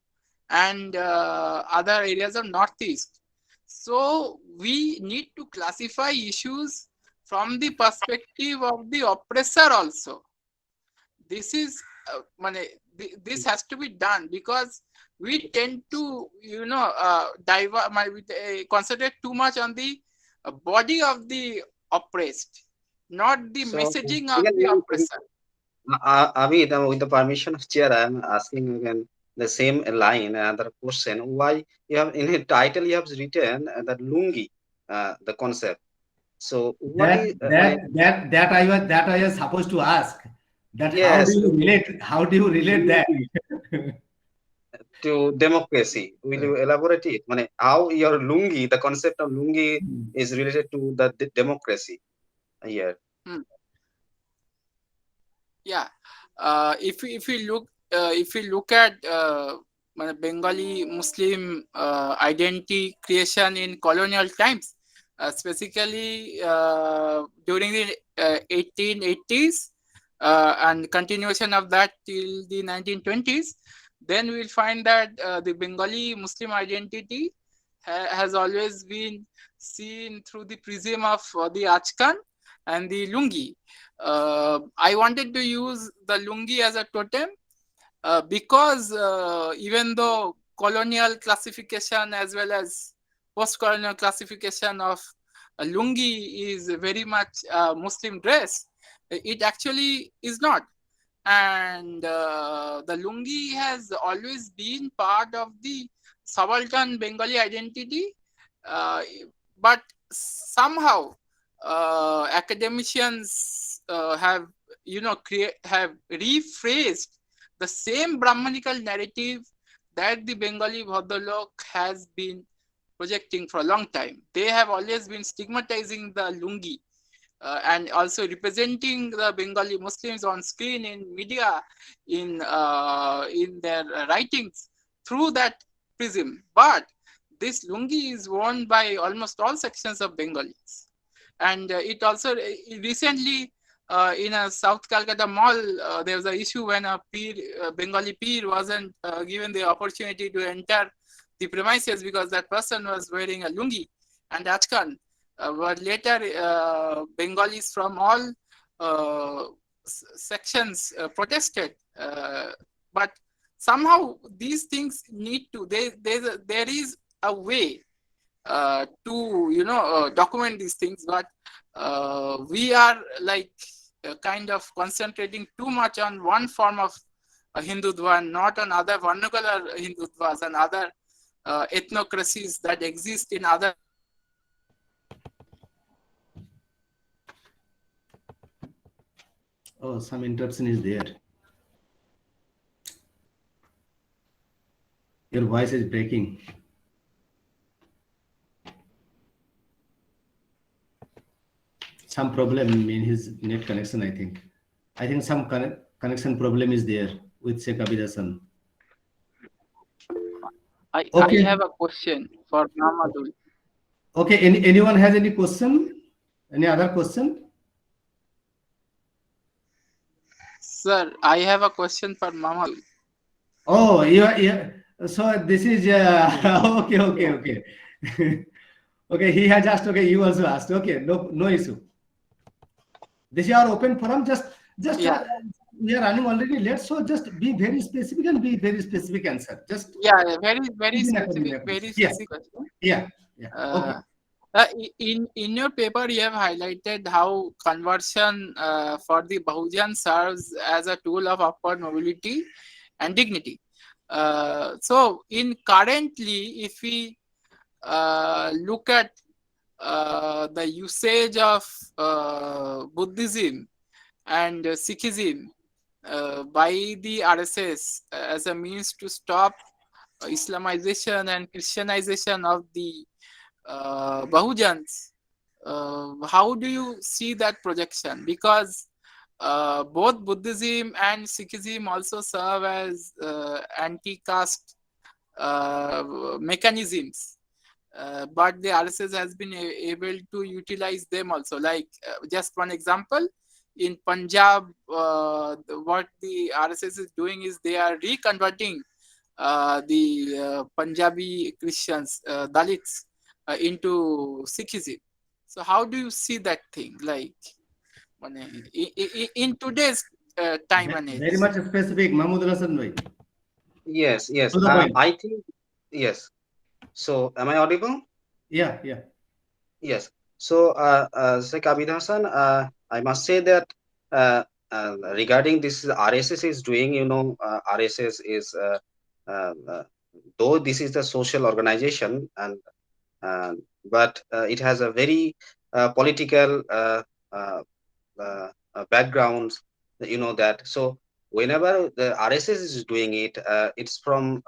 and other areas of Northeast. So we need to classify issues from the perspective of the oppressor also. This is this has to be done, because we tend to concentrate too much on the body of the oppressed, not the messaging of the oppressor. Abid, with the permission of chair, I am asking again the same line, another question. Why you have in the title you have written that Lungi, the concept. So what that I was supposed to ask. That yes, how do you relate that to democracy? Will you elaborate it? How your Lungi, the concept of Lungi, is related to the democracy here? Yeah, if we look at Bengali Muslim identity creation in colonial times, specifically during the 1880s and continuation of that till the 1920s, then we'll find that the Bengali Muslim identity has always been seen through the prism of the Achkan and the Lungi. I wanted to use the Lungi as a totem because even though colonial classification as well as post-colonial classification of Lungi is very much Muslim dress, it actually is not. And the Lungi has always been part of the subaltern Bengali identity, but somehow academicians have have rephrased the same Brahmanical narrative that the Bengali Bhadralok has been projecting for a long time. They have always been stigmatizing the Lungi and also representing the Bengali Muslims on screen, in media, in their writings through that prism. But this Lungi is worn by almost all sections of Bengalis. And it also recently in a South Calcutta mall, there was an issue when a Bengali peer wasn't given the opportunity to enter the premises because that person was wearing a lungi and achkan. But later, Bengalis from all sections protested. But somehow these things need to, there is a way to document these things, but we are like kind of concentrating too much on one form of Hindutva and not on other vernacular Hindutvas and other ethnocracies that exist in other. Oh, some interruption is there. Your voice is breaking. Some problem in his net connection, I think. I think some connection problem is there with Sheikh Abid. I Okay. have a question for Mamadul. Okay, anyone has any question? Any other question? Sir, I have a question for Mamadul. Oh, yeah. So this is okay. Okay, he has asked. Okay, you also asked. Okay, no issue. This is our open forum. Just Yeah. We are running already late, so just be very specific and be very specific answer. Just Very specific, very specific question. Yeah. Okay. In your paper, you have highlighted how conversion for the Bahujan serves as a tool of upward mobility and dignity. So, in currently, if we look at the usage of Buddhism and Sikhism by the RSS as a means to stop Islamization and Christianization of the Bahujans, how do you see that projection? Because both Buddhism and Sikhism also serve as anti-caste mechanisms. But the RSS has been able to utilize them also. Like just one example, in Punjab, what the RSS is doing is they are reconverting the Punjabi Christians, Dalits, into Sikhism. So how do you see that thing? Like in today's time and age? Very much specific, Mahmood Hasan bhai. Yes. To the point. I think yes. So, am I audible? Yeah. Yes. So, Sheikh Abid Hasan, I must say that regarding this, RSS is doing, RSS is, though this is the social organization, and but it has a very political background, that. So, whenever the RSS is doing it, it's from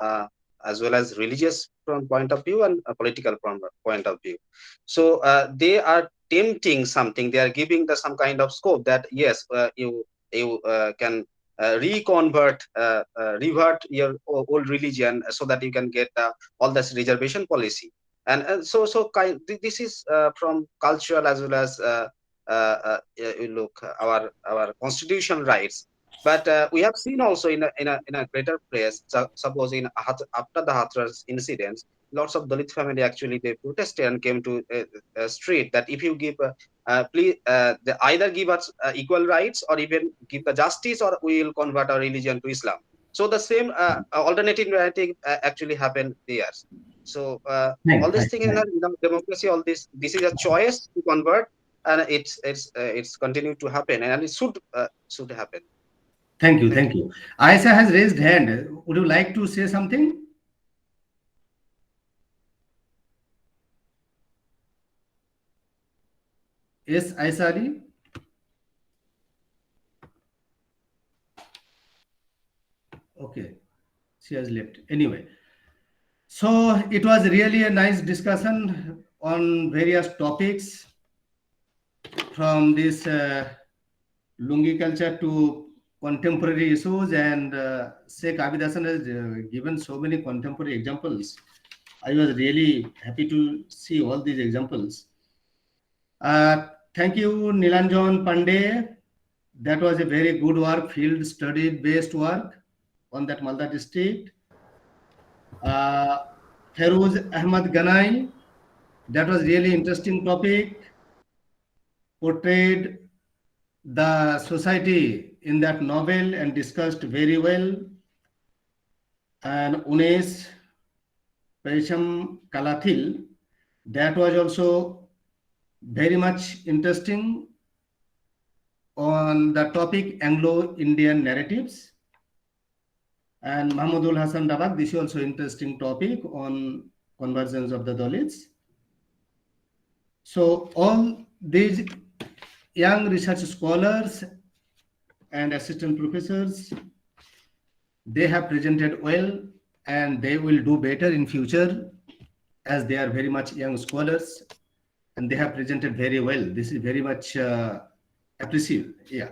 as well as religious from point of view and a political from point of view. So they are tempting something. They are giving some kind of scope that yes, you can reconvert, revert your old religion so that you can get all this reservation policy. And this is from cultural as well as you look our constitutional rights. But we have seen also in a greater place, suppose after the Hathras incidents, lots of Dalit family actually they protested and came to a street that if you give please they either give us equal rights or even give the justice, or we will convert our religion to Islam. So the same alternative narrative actually happened there. So all this thing in democracy, all this is a choice to convert, and it's continued to happen, and it should happen. Thank you. Aisha has raised hand. Would you like to say something? Yes, Aisha Ali. Okay, she has left. Anyway, so it was really a nice discussion on various topics from this Lungi culture to contemporary issues, and Sheikh Abid Hasan has given so many contemporary examples. I was really happy to see all these examples. Thank you, Nilanjan Pande. That was a very good work, field study based work on that Malda district. Farooz Ahmad Ganai, that was really interesting topic, portrayed the society in that novel and discussed very well. And Unes Perisham Kalathil, that was also very much interesting on the topic Anglo-Indian narratives. And Mahmudul Hasan Dabak, this is also interesting topic on convergence of the Dalits. So all these young research scholars and assistant professors, they have presented well, and they will do better in future as they are very much young scholars, and they have presented very well. This is very much appreciable. Yeah.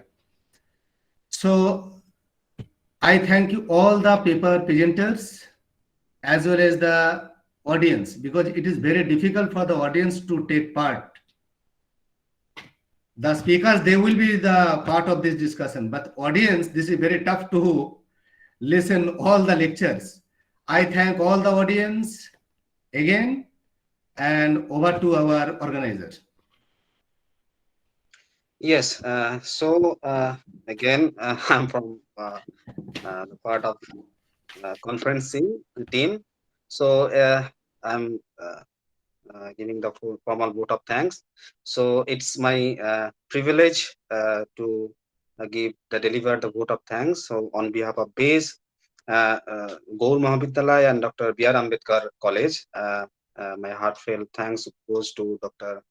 So I thank you all the paper presenters as well as the audience, because it is very difficult for the audience to take part. The speakers, they will be the part of this discussion, but audience, this is very tough to listen all the lectures. I thank all the audience again, and over to our organizers. Yes. Again, I'm from the part of conferencing team. So I'm giving the formal vote of thanks. So it's my privilege to deliver the vote of thanks. So on behalf of BASE, Gaur Mahavidyalaya and Dr. B.R. Ambedkar College, my heartfelt thanks goes to Dr.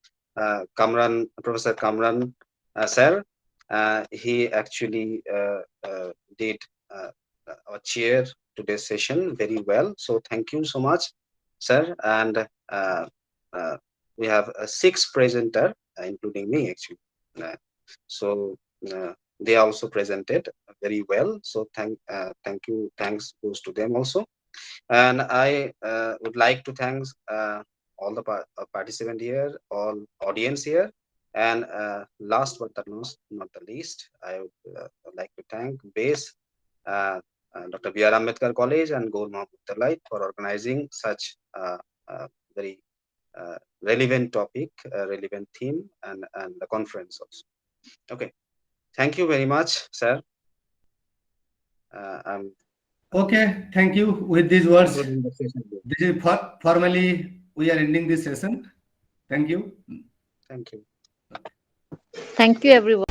Kamaran, Professor Kamaran sir. He actually did our chair today's session very well. So thank you so much, sir. And we have 6 presenter, including me actually. So they also presented very well. So thank you. Thanks goes to them also. And I would like to thank all the participant here, all audience here. And last but not the least, I would like to thank BASE, Dr. B.R. Ambedkar College and Gaur Mahavidyalaya for organizing such very relevant topic, relevant theme, and the conference also. Okay, thank you very much, sir. Okay, thank you. With these words, this is formally we are ending this session. Thank you. Thank you. Thank you, everyone.